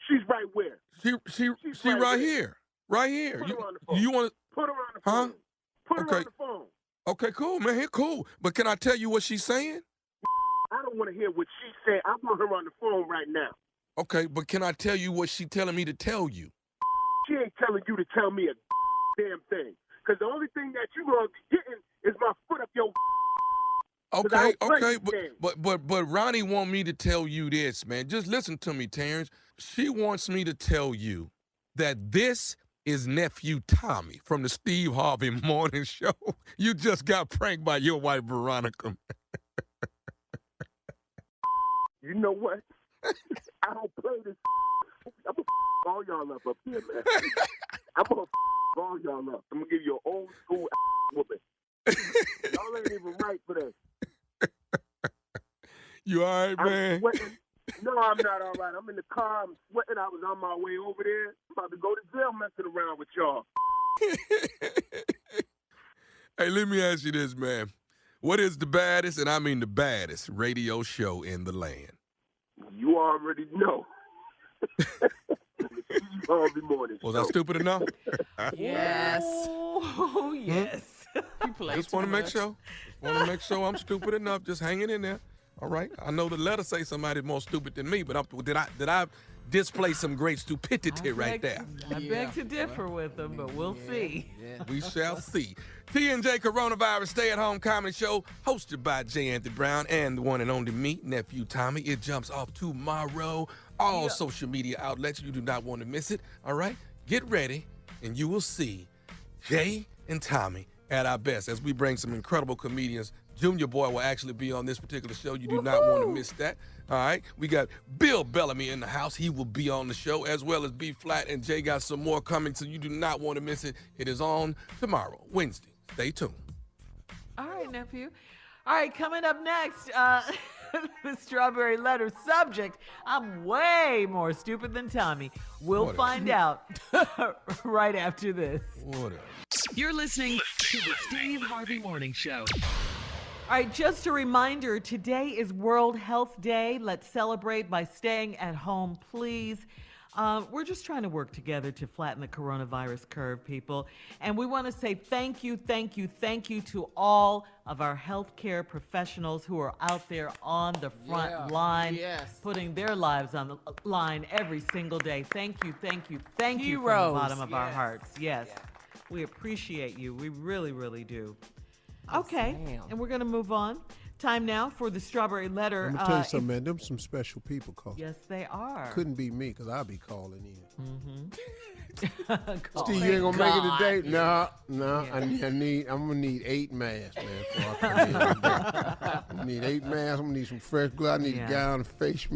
She's right where? She right here. Right here. Put her on the phone. You want to? Put her on the phone. Huh? Put her on the phone. Okay, cool, man. Cool. But can I tell you what she's saying? I don't want to hear what she's saying. I want her on the phone right now. Okay, but can I tell you what she's telling me to tell you? She ain't telling you to tell me a damn thing. Because the only thing that you going to be getting is my foot up your. Okay, but Ronnie want me to tell you this, man. Just listen to me, Terrence. She wants me to tell you that this is nephew Tommy from the Steve Harvey Morning Show. You just got pranked by your wife, Veronica. You know what? I don't play this. I'm going to all y'all up here, man. I'm going to all y'all up. I'm going to give you an old school woman. Y'all ain't even right for that. You all right, man? I'm sweating. No, I'm not all right. I'm in the car. I'm sweating. I was on my way over there. I'm about to go to jail messing around with y'all. Hey, let me ask you this, man. What is the baddest, and I mean the baddest, radio show in the land? You already know. Steve Harvey Morning Show. Was I stupid enough? Yes. Oh, yes. Just want to make sure. Want to make sure I'm stupid enough. Just hanging in there. All right. I know the letter say somebody's more stupid than me, but did I display some great stupidity right there? I beg to differ with them, but we'll see. Yeah. We shall see. T&J Coronavirus Stay-at-Home Comedy Show, hosted by J. Anthony Brown and the one and only me, nephew Tommy. It jumps off tomorrow. All social media outlets. You do not want to miss it. All right. Get ready, and you will see Jay and Tommy at our best as we bring some incredible comedians. Junior Boy will actually be on this particular show. You do not want to miss that. All right. We got Bill Bellamy in the house. He will be on the show, as well as B Flat, and Jay got some more coming, so you do not want to miss it. It is on tomorrow, Wednesday. Stay tuned. All right, nephew. All right, coming up next, the Strawberry Letter subject. I'm way more stupid than Tommy. We'll find out right after this. Whatever. You're listening to the Steve Harvey Morning Show. All right, just a reminder, today is World Health Day. Let's celebrate by staying at home, please. We're just trying to work together to flatten the coronavirus curve, people. And we want to say thank you to all of our healthcare professionals who are out there on the front line, putting their lives on the line every single day. Thank you from the bottom of our hearts. Yes. We appreciate you. We really, really do. Okay, and we're going to move on Time now for the Strawberry Letter. Let me tell you something, man. Them some special people calling. Yes, they are. Couldn't be me, because I'll be calling in. Steve, you ain't gonna make it today? No. Yeah. I'm gonna need 8 masks, man, before I come in today. I need 8 masks. I'm gonna need some fresh gloves. I need a gown, face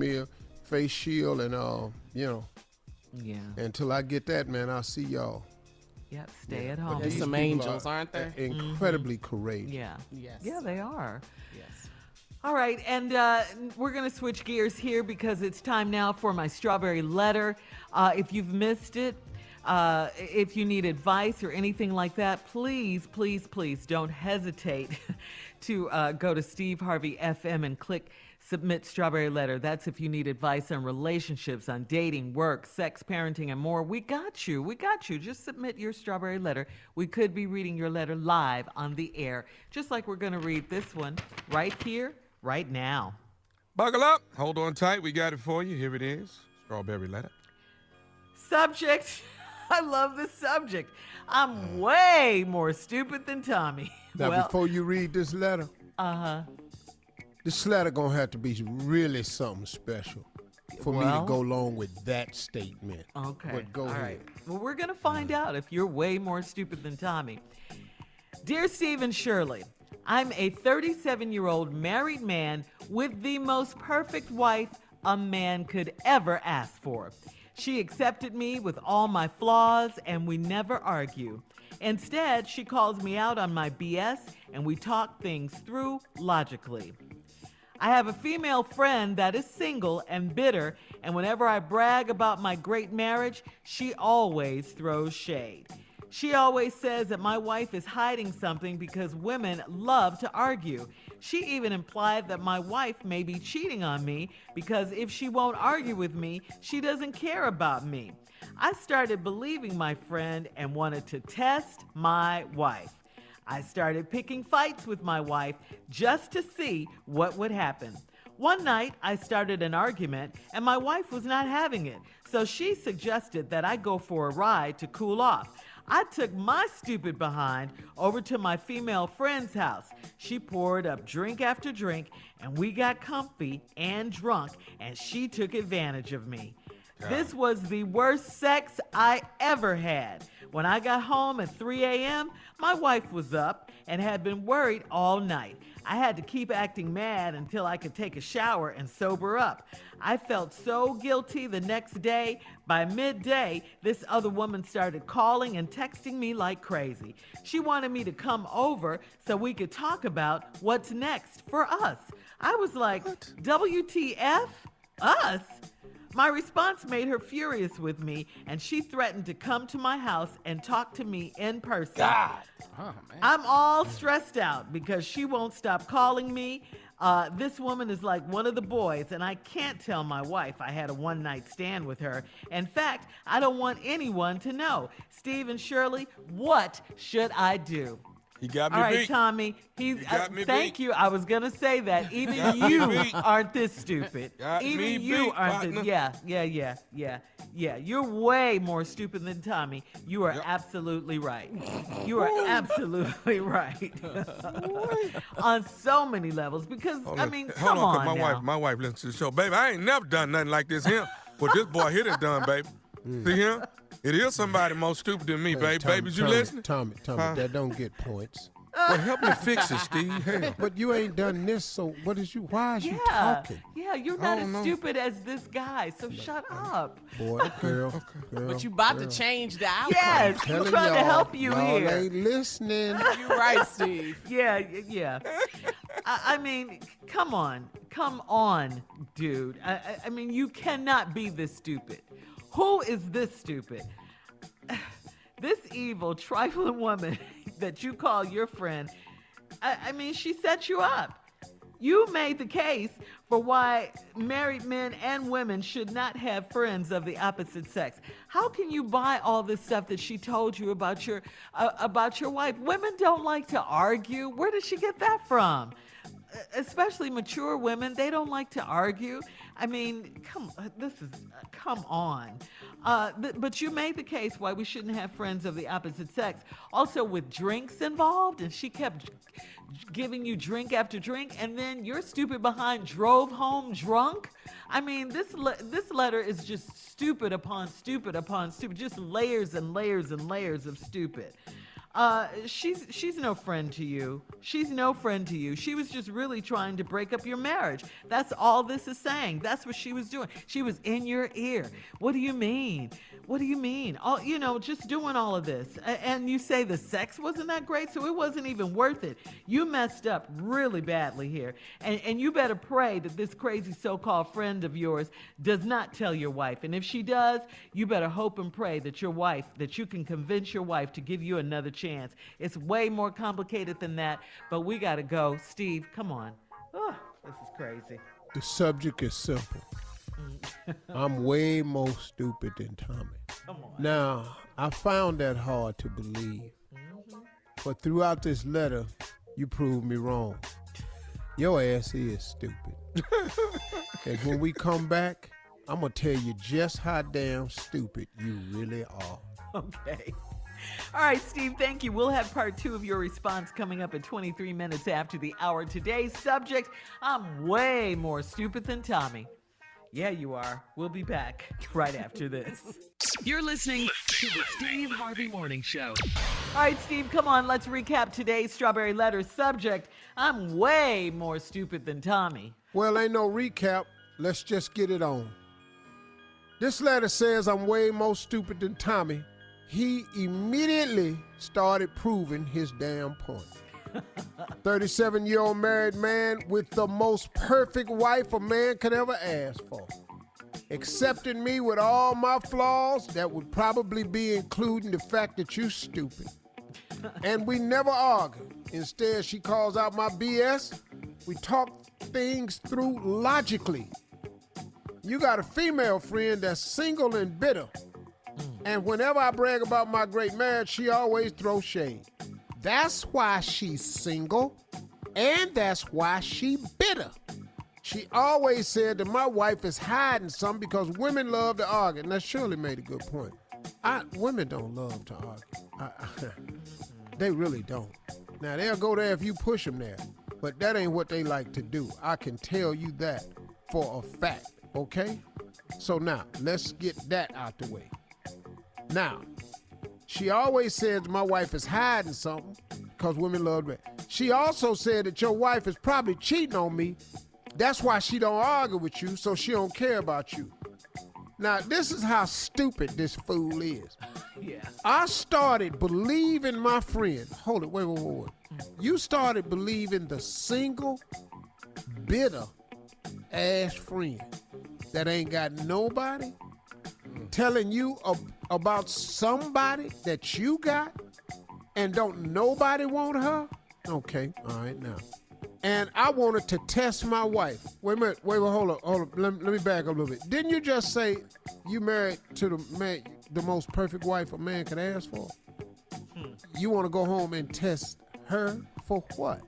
shield, and Yeah. Until I get that, man, I'll see y'all. Yep, stay at home. There's some angels, aren't there? Incredibly courageous. Yeah. Yes. Yeah, they are. Yes. All right, and we're going to switch gears here because it's time now for my Strawberry Letter. If you've missed it, if you need advice or anything like that, please, please, please don't hesitate to go to Steve Harvey FM and click Submit Strawberry Letter. That's if you need advice on relationships, on dating, work, sex, parenting, and more. We got you. We got you. Just submit your Strawberry Letter. We could be reading your letter live on the air, just like we're going to read this one right here, right now. Buckle up. Hold on tight. We got it for you. Here it is. Strawberry Letter. Subject. I love this subject. I'm way more stupid than Tommy. Now, before you read this letter, this letter gonna have to be really something special for me to go along with that statement. Okay. But go ahead. Right. Well, we're gonna find out if you're way more stupid than Tommy. Dear Steve and Shirley, I'm a 37-year-old married man with the most perfect wife a man could ever ask for. She accepted me with all my flaws, and we never argue. Instead, she calls me out on my BS, and we talk things through logically. I have a female friend that is single and bitter, and whenever I brag about my great marriage, she always throws shade. She always says that my wife is hiding something because women love to argue. She even implied that my wife may be cheating on me because if she won't argue with me, she doesn't care about me. I started believing my friend and wanted to test my wife. I started picking fights with my wife just to see what would happen. One night, I started an argument, and my wife was not having it, so she suggested that I go for a ride to cool off. I took my stupid behind over to my female friend's house. She poured up drink after drink, and we got comfy and drunk, and she took advantage of me. This was the worst sex I ever had. When I got home at 3 a.m., my wife was up and had been worried all night. I had to keep acting mad until I could take a shower and sober up. I felt so guilty the next day. By midday, this other woman started calling and texting me like crazy. She wanted me to come over so we could talk about what's next for us. I was like, WTF? Us? My response made her furious with me, and she threatened to come to my house and talk to me in person. God. Oh, man. I'm all stressed out because she won't stop calling me. This woman is like one of the boys, and I can't tell my wife I had a one-night stand with her. In fact, I don't want anyone to know. Steve and Shirley, what should I do? He got me All right, beat. Tommy. Thank you. I was gonna say that. Even you aren't this stupid. Even you aren't this. Yeah. You're way more stupid than Tommy. You are absolutely right. You are absolutely right. On so many levels. Because come on now. My wife listens to the show, baby. I ain't never done nothing like this here. What this boy here done done, baby. See him? It is somebody more stupid than me, baby. Babies, you listening? Tommy, that don't get points. Well, help me fix it, Steve. Hell. But you ain't done this, so why is you talking? Yeah, you're not as stupid as this guy, so shut up. Boy, girl. But you about to change the outcome. Yes, I'm trying to help you y'all here. ain't listening. You're right, Steve. Yeah. I mean, come on, dude. I mean, you cannot be this stupid. Who is this stupid? This evil, trifling woman that you call your friend, I mean, she set you up. You made the case for why married men and women should not have friends of the opposite sex. How can you buy all this stuff that she told you about your wife? Women don't like to argue. Where did she get that from? especially mature women, they don't like to argue. I mean, come on. But you made the case why we shouldn't have friends of the opposite sex. Also with drinks involved, and she kept giving you drink after drink, and then your stupid behind drove home drunk. I mean, this letter is just stupid upon stupid upon stupid, just layers and layers and layers of stupid. She's no friend to you. She's no friend to you. She was just really trying to break up your marriage. That's all this is saying. That's what she was doing. She was in your ear. What do you mean? What do you mean? Just doing all of this. And you say the sex wasn't that great, so it wasn't even worth it. You messed up really badly here. And you better pray that this crazy so-called friend of yours does not tell your wife. And if she does, you better hope and pray that you can convince your wife to give you another chance. It's way more complicated than that, but we got to go. Steve, come on. Oh, this is crazy. The subject is simple. I'm way more stupid than Tommy. Come on. Now, I found that hard to believe. But throughout this letter, you proved me wrong. Your ass is stupid. And when we come back, I'm going to tell you just how damn stupid you really are. Okay. All right, Steve, thank you. We'll have part 2 of your response coming up at 23 minutes after the hour. Today's subject, I'm way more stupid than Tommy. Yeah, you are. We'll be back right after this. You're listening to the Steve Harvey Morning Show. All right, Steve, come on. Let's recap today's Strawberry Letter subject. I'm way more stupid than Tommy. Well, ain't no recap. Let's just get it on. This letter says I'm way more stupid than Tommy. He immediately started proving his damn point. 37-year-old married man with the most perfect wife a man could ever ask for. Accepting me with all my flaws, that would probably be including the fact that you stupid. And we never argue. Instead, she calls out my BS. We talk things through logically. You got a female friend that's single and bitter. And whenever I brag about my great marriage, she always throws shade. That's why she's single, and that's why she bitter. She always said that my wife is hiding something because women love to argue. And that Shirley made a good point. Women don't love to argue. They really don't. Now, they'll go there if you push them there, but that ain't what they like to do. I can tell you that for a fact, okay? So now, let's get that out the way. Now, she always says my wife is hiding something because women love that. She also said that your wife is probably cheating on me. That's why she don't argue with you, so she don't care about you. Now, this is how stupid this fool is. Yeah. I started believing my friend. Hold it, wait. You started believing the single, bitter ass friend that ain't got nobody telling you about somebody that you got and don't nobody want her? Okay, all right, now. And I wanted to test my wife. Wait a minute, hold up. Let me back up a little bit. Didn't you just say you married to the most perfect wife a man could ask for? You want to go home and test her for what?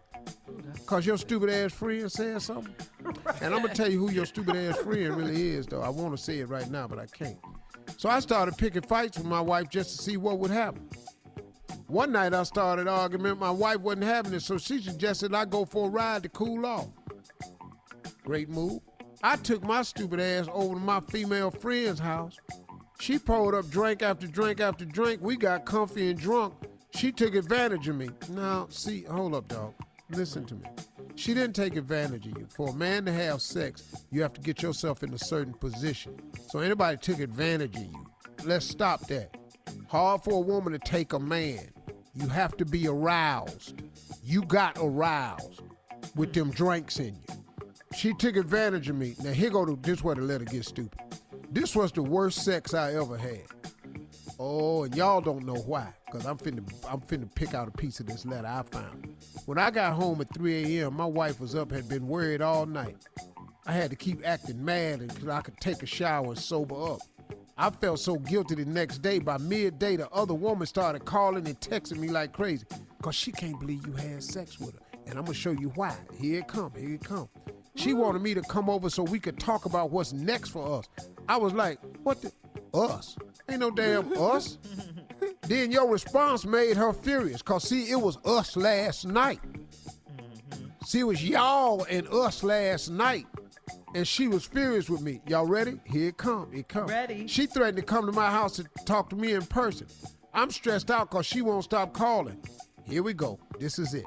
Because your stupid ass friend said something? Right. And I'm going to tell you who your stupid ass friend really is, though. I want to say it right now, but I can't. So I started picking fights with my wife just to see what would happen. One night I started an argument. My wife wasn't having it, so she suggested I go for a ride to cool off. Great move. I took my stupid ass over to my female friend's house. She poured up drink after drink after drink. We got comfy and drunk. She took advantage of me. Now, see, hold up, dog. Listen to me. She didn't take advantage of you. For a man to have sex, you have to get yourself in a certain position. So anybody took advantage of you. Let's stop that. Hard for a woman to take a man. You have to be aroused. You got aroused with them drinks in you. She took advantage of me. Now this is where the letter gets stupid. This was the worst sex I ever had. Oh, and y'all don't know why, because I'm finna pick out a piece of this letter I found. When I got home at 3 a.m., my wife was up, had been worried all night. I had to keep acting mad until I could take a shower and sober up. I felt so guilty the next day. By midday, the other woman started calling and texting me like crazy because she can't believe you had sex with her. And I'm going to show you why. Here it come. Here it come. She wanted me to come over so we could talk about what's next for us. I was like, what the? Us? Ain't no damn us. Then your response made her furious because, see, it was us last night. See, it was y'all and us last night. And she was furious with me. Y'all ready? Here it come. It come. Ready. She threatened to come to my house to talk to me in person. I'm stressed out because she won't stop calling. Here we go. This is it.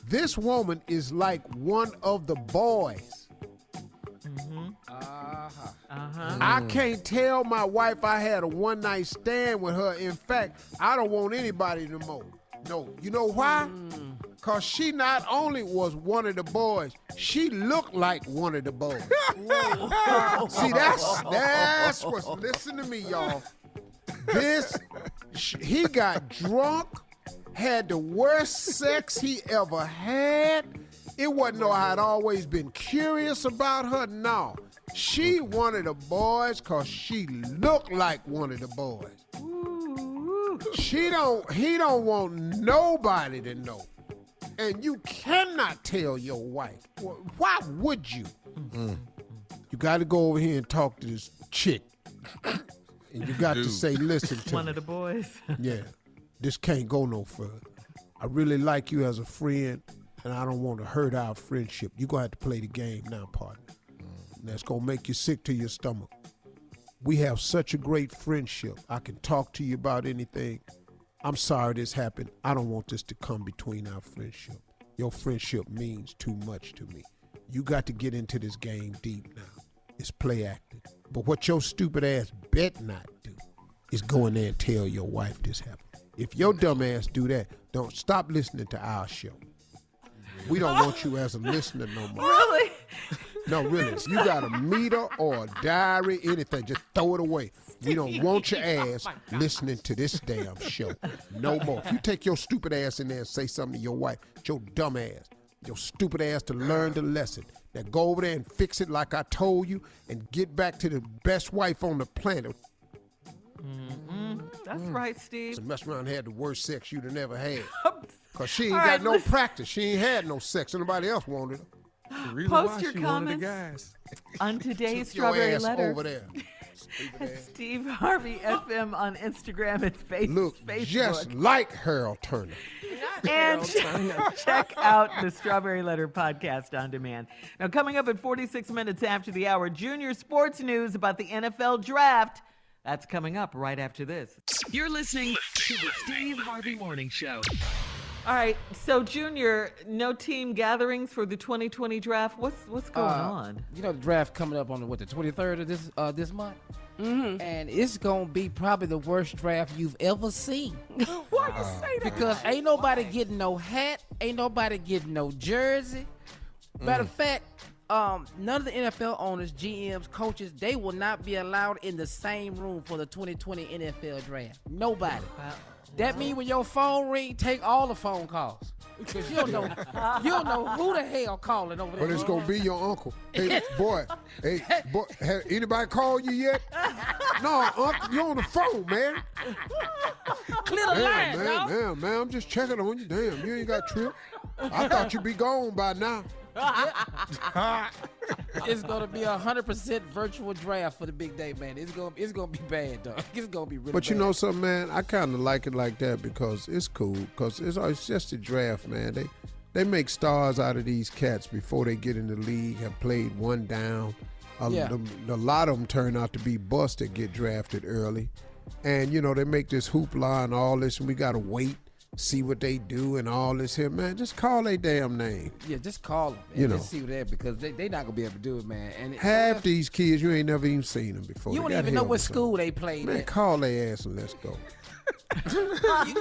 This woman is like one of the boys. I can't tell my wife I had a one-night stand with her. In fact, I don't want anybody no more. No. You know why? Because she not only was one of the boys, she looked like one of the boys. See, that's what's... Listen to me, y'all. He got drunk, had the worst sex he ever had. It wasn't no I'd always been curious about her. No. She one of the boys because she looked like one of the boys. He don't want nobody to know. And you cannot tell your wife. Why would you? You got to go over here and talk to this chick. And you got to say, listen to one of the boys. Yeah, this can't go no further. I really like you as a friend, and I don't want to hurt our friendship. You're going to have to play the game now, partner. That's going to make you sick to your stomach. We have such a great friendship. I can talk to you about anything. I'm sorry this happened. I don't want this to come between our friendship. Your friendship means too much to me. You got to get into this game deep now. It's play acting. But what your stupid ass bet not do is go in there and tell your wife this happened. If your dumb ass do that, don't stop listening to our show. We don't want you as a listener no more. Really? No, really. If you got a meter or a diary, anything, just throw it away. We don't want your ass listening to this damn show. No more. If you take your stupid ass in there and say something to your wife, your dumb ass, your stupid ass to learn the lesson. Now go over there and fix it like I told you and get back to the best wife on the planet. That's right, Steve. So mess around and had the worst sex you'd have never had. Because she ain't got no practice. She ain't had no sex. Nobody else wanted her. Post your comments on today's Strawberry Letter. Over there. Steve Harvey FM on Instagram and Facebook. Just like Harold Turner. And check out the Strawberry Letter podcast on demand. Now, coming up at 46 minutes after the hour, junior sports news about the NFL draft. That's coming up right after this. You're listening to the Steve Harvey Morning Show. All right, so Junior, no team gatherings for the 2020 draft. What's going on? You know the draft coming up on the 23rd of this month, and it's gonna be probably the worst draft you've ever seen. Why you say that? Because ain't nobody getting no hat, ain't nobody getting no jersey. Matter of fact, none of the NFL owners, GMs, coaches, they will not be allowed in the same room for the 2020 NFL draft. Nobody. That means when your phone ring, take all the phone calls. Because you don't know who the hell calling over there. But it's going to be your uncle. Hey, boy, have anybody called you yet? No, uncle, you're on the phone, man. Clear the line, man, I'm just checking on you. Damn, you ain't got trip. I thought you'd be gone by now. It's gonna be 100% virtual draft for the big day, man. It's gonna be bad, dog. It's gonna be really. But you bad. know something, man? I kind of like it like that because it's cool. Because it's just a draft, man. They make stars out of these cats before they get in the league. Have played one down. A lot of them turn out to be busts that get drafted early, and you know they make this hoopla and all this, and we gotta wait. See what they do and all this here, man. Just call their damn name. Yeah, just call them and just see what they're because they not gonna be able to do it, man. And half these kids, you ain't never even seen them before. You don't even know what school they played man, at. Call their ass and let's go. You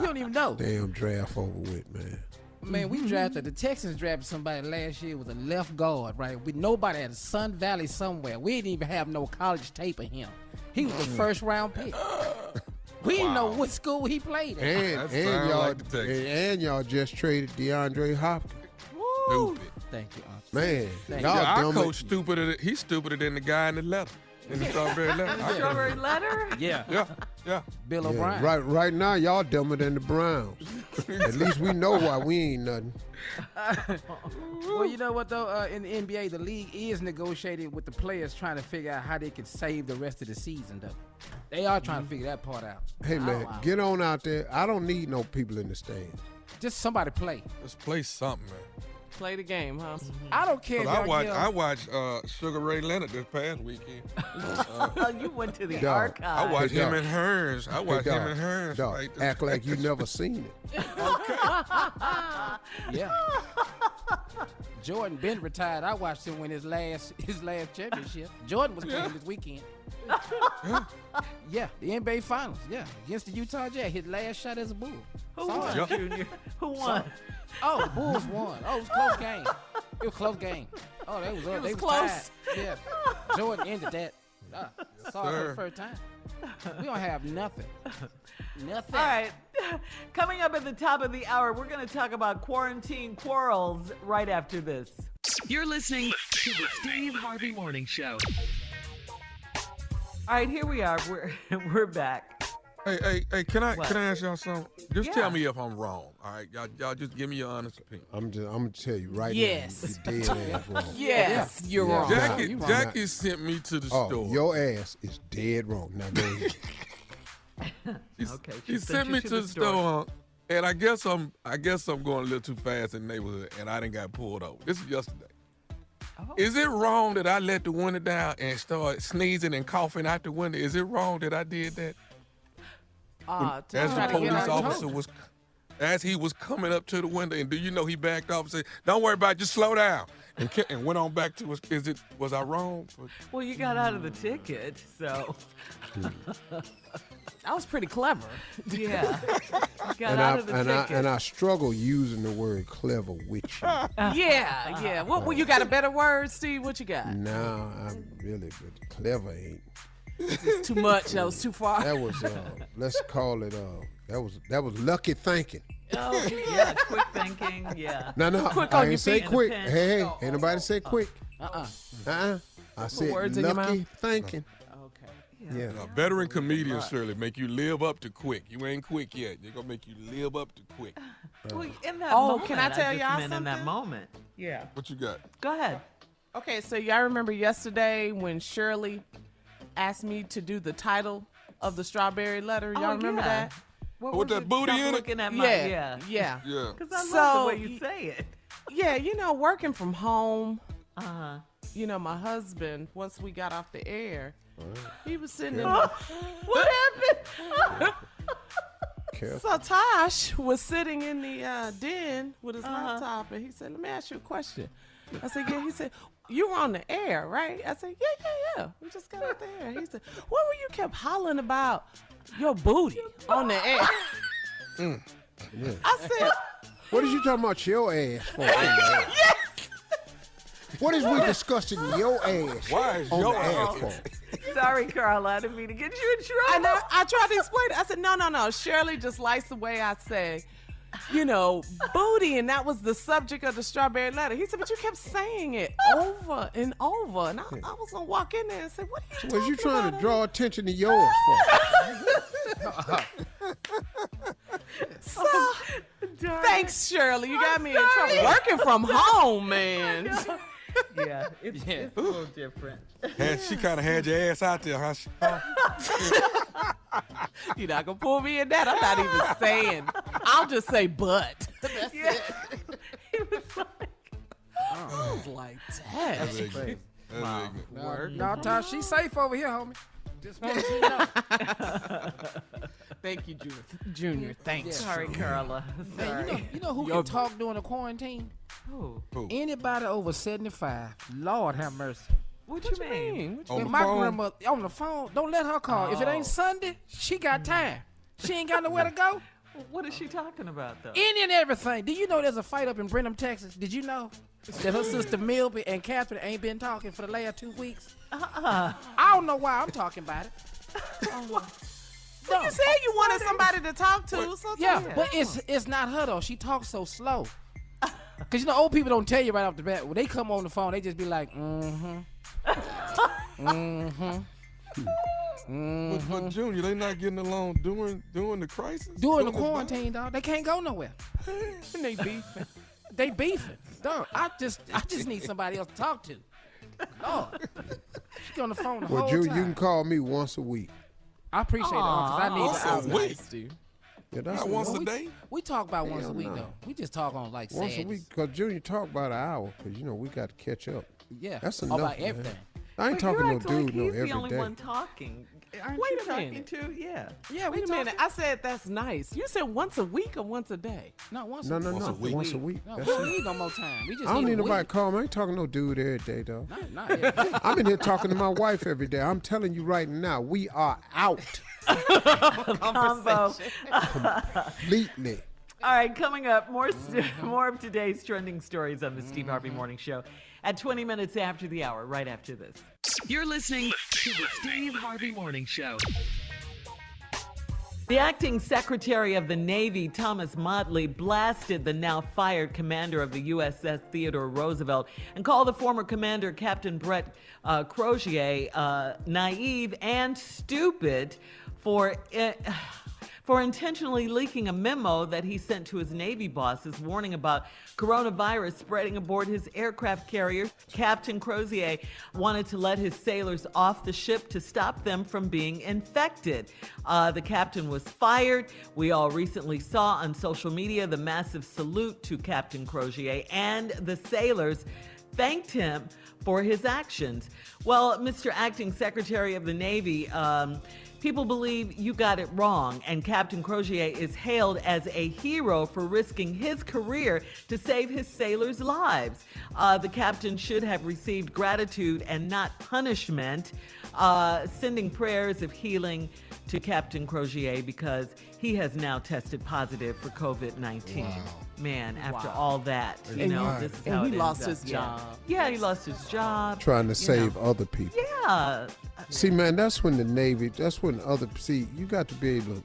don't even know. Damn draft over with, man. Man, we drafted, the Texans drafted somebody last year with a left guard, right? With nobody at Sun Valley somewhere. We didn't even have no college tape of him. He was the first round pick. We didn't know what school he played at. And y'all just traded DeAndre Hopkins. Stupid. Thank you, man. Our coach he's stupider than the guy in the letter. In the Strawberry Letter. Strawberry Letter? Yeah. Yeah. Bill O'Brien. Right now, y'all dumber than the Browns. At least we know why we ain't nothing. Well, you know what though? In the NBA, the league is negotiating with the players, trying to figure out how they can save the rest of the season. Though they are trying to figure that part out. Hey man, get on out there. I don't need no people in the stands. Just somebody play. Let's play something, man. Play the game, huh? I don't care. If I watched Sugar Ray Leonard this past weekend. You went to the Dog, archive. I watched Hey, him dog. and Hearns. I watched him dog, and Hearns. dog, fight this act like you past- never seen it. Yeah. Jordan been retired. I watched him win his last championship. Jordan was playing this weekend. Yeah, the NBA Finals. Yeah, against the Utah Jazz. His last shot as a Bull. Who won, Junior? Who won? Oh, the Bulls won. Oh, it was a close game. It was a close game. Oh, they was close. tied. Yeah, Jordan ended that. Saw it for the first time. We don't have nothing. Nothing. All right. Coming up at the top of the hour, we're going to talk about quarantine quarrels right after this. You're listening to the Steve Harvey Morning Show. All right, here we are. We're back. Hey, can I ask y'all something? Just Yeah. tell me if I'm wrong. All right, y'all just give me your honest opinion. I'm gonna tell you right Yes. now. You're dead ass wrong. Yes, you're wrong. Jackie sent me to the store. Your ass is dead wrong. Now go ahead. Okay. He sent me to the store, and I guess I'm going a little too fast in the neighborhood, and I done got pulled over. This is yesterday. Oh. Is it wrong that I let the window down and start sneezing and coughing out the window? Is it wrong that I did that? As the police officer as he was coming up to the window, and do you know he backed off and said, "Don't worry about it, just slow down," and went on back to his. Was I wrong? Well, you got out of the ticket, so. That was pretty clever. Yeah. You got out of the ticket. And I struggle using the word clever with you. Yeah. What you got a better word, Steve? What you got? No, I'm really, but clever ain't. It's too much. That was too far. That was let's call it that was lucky thinking. Oh, yeah, quick thinking, yeah. No, Quick I on ain't your say feet. quick. In a pinch. Hey, ain't nobody say quick. I said words in your lucky mouth? thinking. Okay. Yeah. A veteran comedian, Shirley, make you live up to quick. You ain't quick yet. They're gonna make you live up to quick. Well, in that Oh, moment, can I tell just y'all meant in that something? moment. Yeah. What you got? Go ahead. Okay, so y'all remember yesterday when Shirley asked me to do the title of the Strawberry Letter? Y'all remember that? With was that it? booty Stop in it? looking at my, Yeah. Yeah. Because I So, love the way you say it. Yeah, working from home, Uh-huh. my husband, once we got off the air, he was sitting in What happened? Careful. So Tosh was sitting in the den with his laptop, and he said, "Let me ask you a question." I said, "Yeah." He said, "You were on the air, right?" I said, "Yeah. We just got off the air." He said, "What were you kept hollering about your booty on the air?" Yeah. I said, What is you talking about your ass for? "Yes." What is we discussing your ass? Why is on your the air ass? for? Sorry, Carla. I didn't mean to get you in trouble. And I tried to explain it. I said, no. Shirley just likes the way I say, booty, and that was the subject of the Strawberry Letter. He said, but you kept saying it over and over. And I was going to walk in there and say, what are you Was you talking trying about? to draw attention to yours for? So, thanks, Shirley. You got me in trouble. Working from home, man. Yeah, it's a little different. She kind of had your ass out there, huh? You're not going to pull me in that. I'm not even saying. I'll just say but. That's it. He was like, I was like, that. That's very good. No, Tosh, she's safe over here, homie. Just want you to know. Thank you, Junior. Thanks. sorry, Carla. Sorry. Hey, you know who can talk during the quarantine? Who? Anybody over 75. Lord have mercy. What you mean? On the My phone? grandmother on the phone, don't let her call. If it ain't Sunday, she got time. She ain't got nowhere to go. What is she talking about, though? Any and everything. Do you know there's a fight up in Brenham, Texas? Did you know that her sister Milby and Catherine ain't been talking for the last 2 weeks? I don't know why I'm talking about it. Well, you said you wanted somebody to talk to. So Yeah, but it's not her though. She talks so slow. Cause old people don't tell you right off the bat. When they come on the phone, they just be like, But Junior, they not getting along during the crisis? During the quarantine, dog. They can't go nowhere. And they beefing. They beefing. Dog, I just need somebody else to talk to. Lord. She on the phone the whole Junior, time. you can call me once a week. I appreciate it, because I need once the a outlet. week? Steve. Yeah, that's Not once a day? We talk about once a week, no. though. We just talk on, like, Once sadness. a week, because Junior talk about an hour, because, we got to catch up. Yeah. That's All enough, about man. everything. I ain't talking you no act like dude no he's every the only day. one talking. Aren't Wait you a talking minute. too? Yeah. Yeah, Wait a minute. I said that's nice. You said once a week or once a day? No, once No, a week. once a week. No, That's we don't it. need no more time. We just I don't need need a nobody week. to call me. I ain't talking no dude every day, though. Not every day. I'm in here talking to my wife every day. I'm telling you right now, we are out Combo. completely. All right, coming up, more of today's trending stories on the Steve Harvey Morning Show at 20 minutes after the hour, right after this. You're listening to the Steve Harvey Morning Show. The acting Secretary of the Navy, Thomas Motley, blasted the now fired commander of the USS Theodore Roosevelt and called the former commander, Captain Brett Crozier, naive and stupid for intentionally leaking a memo that he sent to his Navy bosses warning about coronavirus spreading aboard his aircraft carrier. Captain Crozier wanted to let his sailors off the ship to stop them from being infected. The captain was fired. We all recently saw on social media the massive salute to Captain Crozier, and the sailors thanked him for his actions. Well, Mr. Acting Secretary of the Navy, people believe you got it wrong, and Captain Crozier is hailed as a hero for risking his career to save his sailors' lives. The captain should have received gratitude and not punishment. Sending prayers of healing to Captain Crozier because he has now tested positive for COVID-19. Wow. Man, after all that, this is how it he lost ends his up. job. Yeah, he lost his job. Trying to save other people. Yeah. See, man, that's when the Navy, you got to be able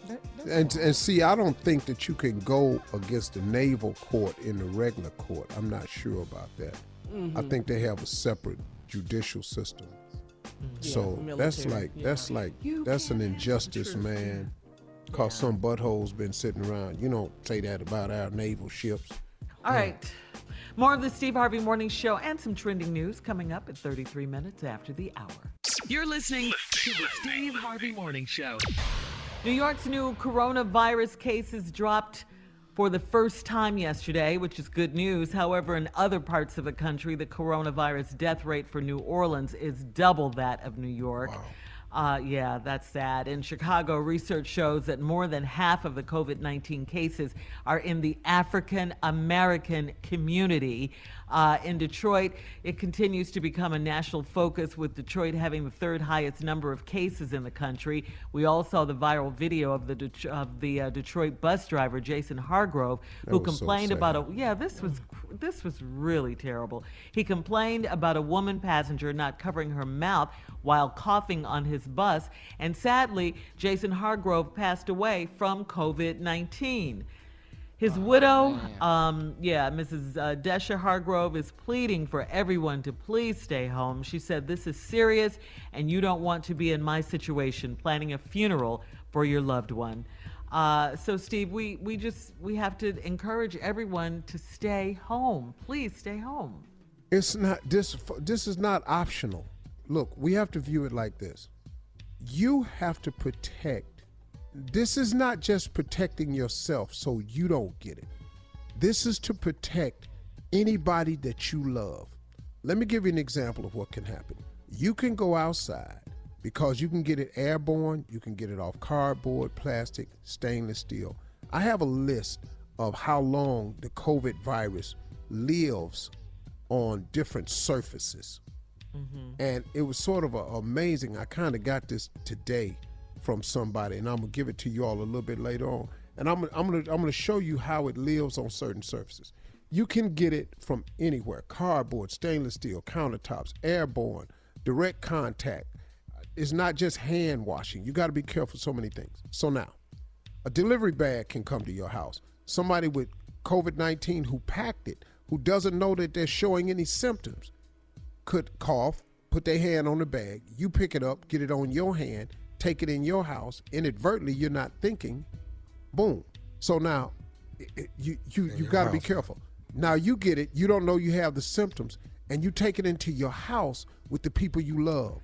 to, and see, I don't think that you can go against the naval court in the regular court. I'm not sure about that. Mm-hmm. I think they have a separate judicial system. So that's an injustice, man. Because some butthole's been sitting around. You don't say that about our naval ships. All right. More of the Steve Harvey Morning Show and some trending news coming up at 33 minutes after the hour. You're listening to the Steve Harvey Morning Show. New York's new coronavirus cases dropped for the first time yesterday, which is good news. However, in other parts of the country, the coronavirus death rate for New Orleans is double that of New York. Wow. Yeah, that's sad. In Chicago, research shows that more than half of the COVID-19 cases are in the African American community. In Detroit, it continues to become a national focus, with Detroit having the third highest number of cases in the country. We all saw the viral video of the Detroit bus driver, Jason Hargrove, who complained about this was really terrible. He complained about a woman passenger not covering her mouth while coughing on his bus, and sadly, Jason Hargrove passed away from COVID-19. His widow, Mrs. Desha Hargrove, is pleading for everyone to please stay home. She said, "This is serious, and you don't want to be in my situation, planning a funeral for your loved one." So, Steve, we have to encourage everyone to stay home. Please stay home. It's not this is not optional. Look, we have to view it like this. You have to protect. This is not just protecting yourself so you don't get it. This is to protect anybody that you love. Let me give you an example of what can happen. You can go outside because you can get it airborne, you can get it off cardboard, plastic, stainless steel. I have a list of how long the COVID virus lives on different surfaces. Mm-hmm. And it was sort of amazing. I kind of got this today from somebody, and I'm gonna give it to you all a little bit later on. And I'm gonna show you how it lives on certain surfaces. You can get it from anywhere: cardboard, stainless steel, countertops, airborne, direct contact. It's not just hand washing. You got to be careful so many things. So now, a delivery bag can come to your house. Somebody with COVID-19 who packed it, who doesn't know that they're showing any symptoms, could cough, put their hand on the bag, you pick it up, get it on your hand, take it in your house, inadvertently you're not thinking, boom. So now you got to be careful. Now you get it, you don't know you have the symptoms, and you take it into your house with the people you love.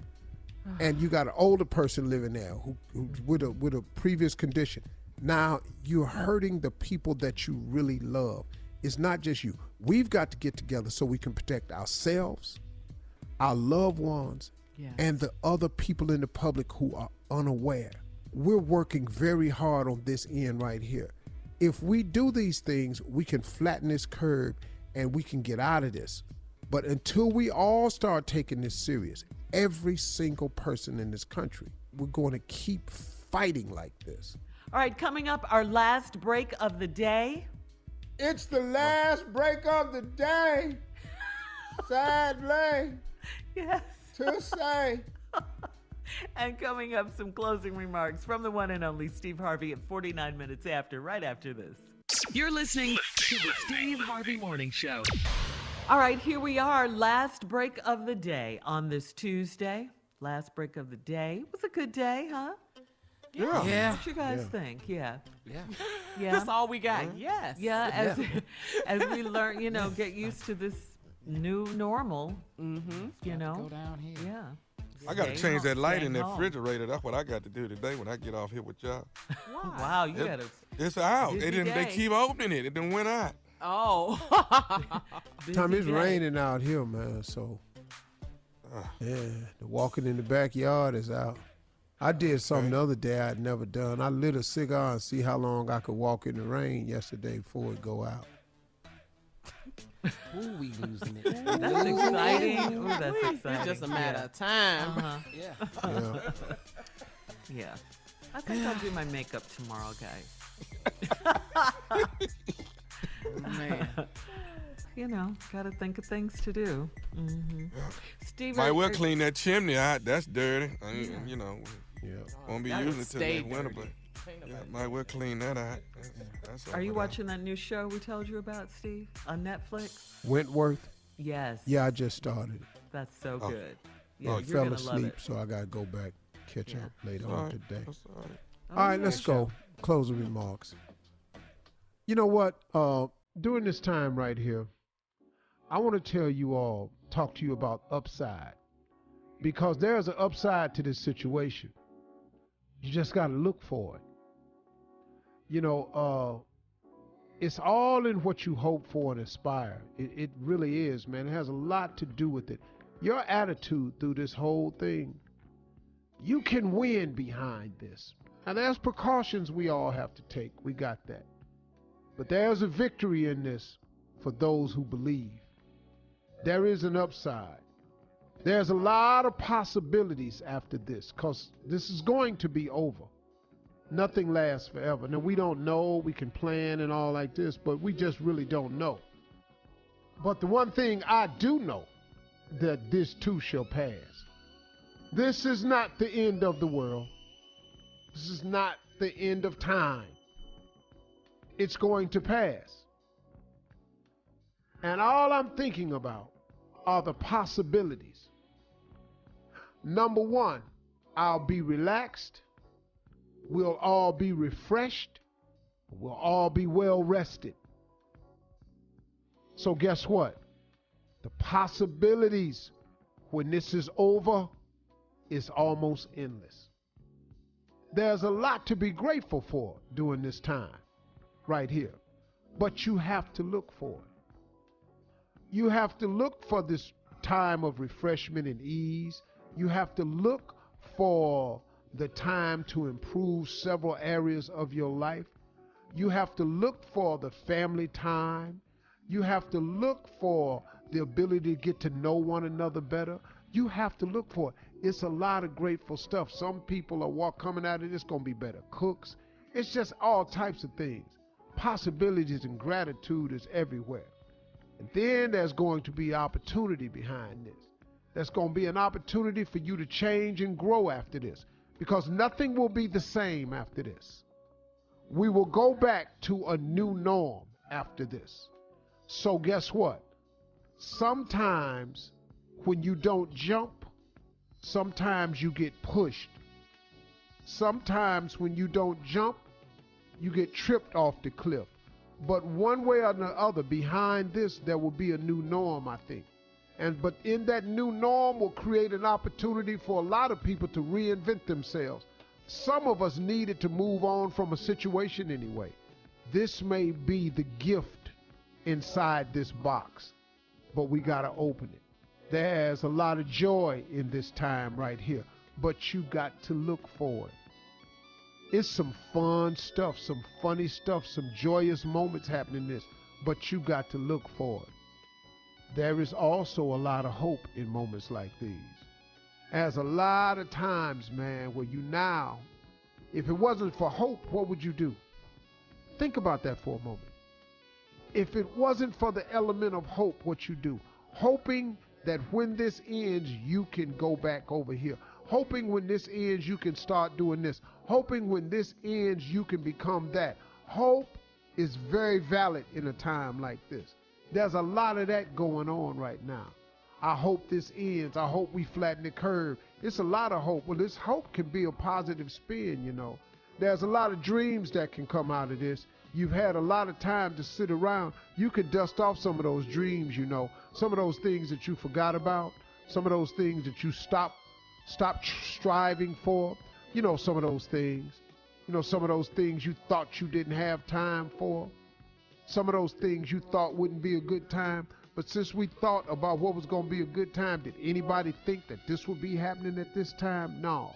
And you got an older person living there who with a previous condition. Now you're hurting the people that you really love. It's not just you. We've got to get together so we can protect ourselves, our loved ones, and the other people in the public who are unaware. We're working very hard on this end right here. If we do these things, we can flatten this curve and we can get out of this. But until we all start taking this serious, every single person in this country, we're going to keep fighting like this. All right, coming up, our last break of the day. It's the last break of the day. Sadly. Yes. To say. And coming up, some closing remarks from the one and only Steve Harvey at 49 minutes after, right after this. You're listening to the Steve Harvey Morning Show. All right, here we are, last break of the day on this Tuesday. Last break of the day. It was a good day, huh? Yeah. What you guys think? Yeah. That's all we got. Yes. Yeah, as we learn, get used to this new normal. Mm-hmm. Go down here. Yeah. I got to change that light in that refrigerator. That's what I got to do today when I get off here with y'all. Wow, you got to. It's out. They keep opening it. It done went out. Oh. Tom, it's raining out here, man. So, the walking in the backyard is out. I did something the other day I'd never done. I lit a cigar and see how long I could walk in the rain yesterday before it go out. Ooh, we losing it. That's exciting. Ooh, that's exciting. It's just a matter of time. Yeah. I think I'll do my makeup tomorrow, guys. Man. Gotta think of things to do. Mm-hmm. Steve, might well clean that chimney out. That's dirty. Won't be using it till next winter, but might well clean that out. Are you watching that new show we told you about, Steve, on Netflix? Wentworth? Yes. Yeah, I just started it. That's so good. Yeah, I fell asleep, so I gotta go back, catch up later on today. All right, let's go. Closing remarks. You know what? During this time right here, I want to talk to you about upside. Because there's an upside to this situation. You just got to look for it. It's all in what you hope for and aspire. It really is, man. It has a lot to do with it. Your attitude through this whole thing, you can win behind this. Now, there's precautions we all have to take. We got that. But there's a victory in this for those who believe. There is an upside. There's a lot of possibilities after this because this is going to be over. Nothing lasts forever. Now, we don't know. We can plan and all like this, but we just really don't know. But the one thing I do know, that this too shall pass. This is not the end of the world. This is not the end of time. It's going to pass. And all I'm thinking about are the possibilities. Number one, I'll be relaxed. We'll all be refreshed. We'll all be well rested. So guess what? The possibilities when this is over is almost endless. There's a lot to be grateful for during this time right here. But you have to look for it. You have to look for this time of refreshment and ease. You have to look for the time to improve several areas of your life. You have to look for the family time. You have to look for the ability to get to know one another better. You have to look for it. It's a lot of grateful stuff. Some people are coming out of this going to be better cooks. It's just all types of things. Possibilities and gratitude is everywhere. And then there's going to be opportunity behind this. There's going to be an opportunity for you to change and grow after this, because nothing will be the same after this. We will go back to a new norm after this. So guess what? Sometimes when you don't jump, sometimes you get pushed. Sometimes when you don't jump, you get tripped off the cliff. But one way or the other, behind this, there will be a new norm, I think. But in that new norm will create an opportunity for a lot of people to reinvent themselves. Some of us needed to move on from a situation anyway. This may be the gift inside this box, but we got to open it. There's a lot of joy in this time right here, but you got to look for it. It's some fun stuff, some funny stuff, some joyous moments happening in this, but you got to look for it. There is also a lot of hope in moments like these. There's a lot of times, man, where you now, if it wasn't for hope, what would you do? Think about that for a moment. If it wasn't for the element of hope, what you do? Hoping that when this ends, you can go back over here. Hoping when this ends, you can start doing this. Hoping when this ends, you can become that. Hope is very valid in a time like this. There's a lot of that going on right now. I hope this ends. I hope we flatten the curve. It's a lot of hope. Well, this hope can be a positive spin, you know. There's a lot of dreams that can come out of this. You've had a lot of time to sit around. You can dust off some of those dreams, you know, some of those things that you forgot about, some of those things that you stopped striving for, you know, some of those things, you know, some of those things you thought you didn't have time for, some of those things you thought wouldn't be a good time. But since we thought about what was going to be a good time, did anybody think that this would be happening at this time? No.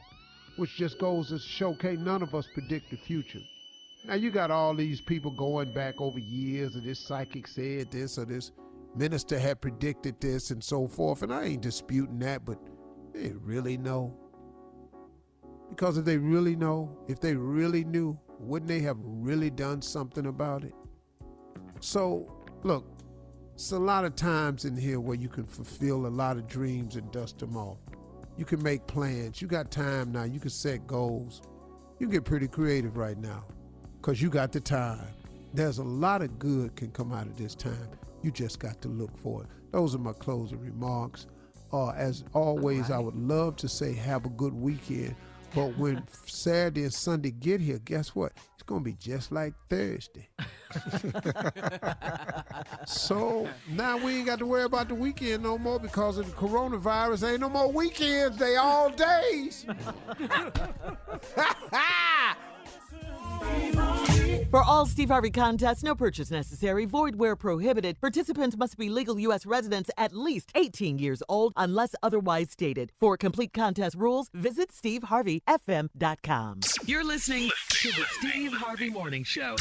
Which just goes to show, can't none of us predict the future. Now, you got all these people going back over years, and this psychic said this, or this minister had predicted this, and so forth. And I ain't disputing that, but they really know. Because if they really know, if they really knew, wouldn't they have really done something about it? So, look, it's a lot of times in here where you can fulfill a lot of dreams and dust them off. You can make plans. You got time now. You can set goals. You can get pretty creative right now because you got the time. There's a lot of good can come out of this time. You just got to look for it. Those are my closing remarks. As always, I would love to say have a good weekend. But when Saturday and Sunday get here, guess what? It's going to be just like Thursday. So now we ain't got to worry about the weekend no more because of the coronavirus. Ain't no more weekends. They all days. For all Steve Harvey contests, no purchase necessary, void where prohibited. Participants must be legal U.S. residents at least 18 years old unless otherwise stated. For complete contest rules, visit SteveHarveyFM.com. You're listening to the Steve Harvey Morning Show.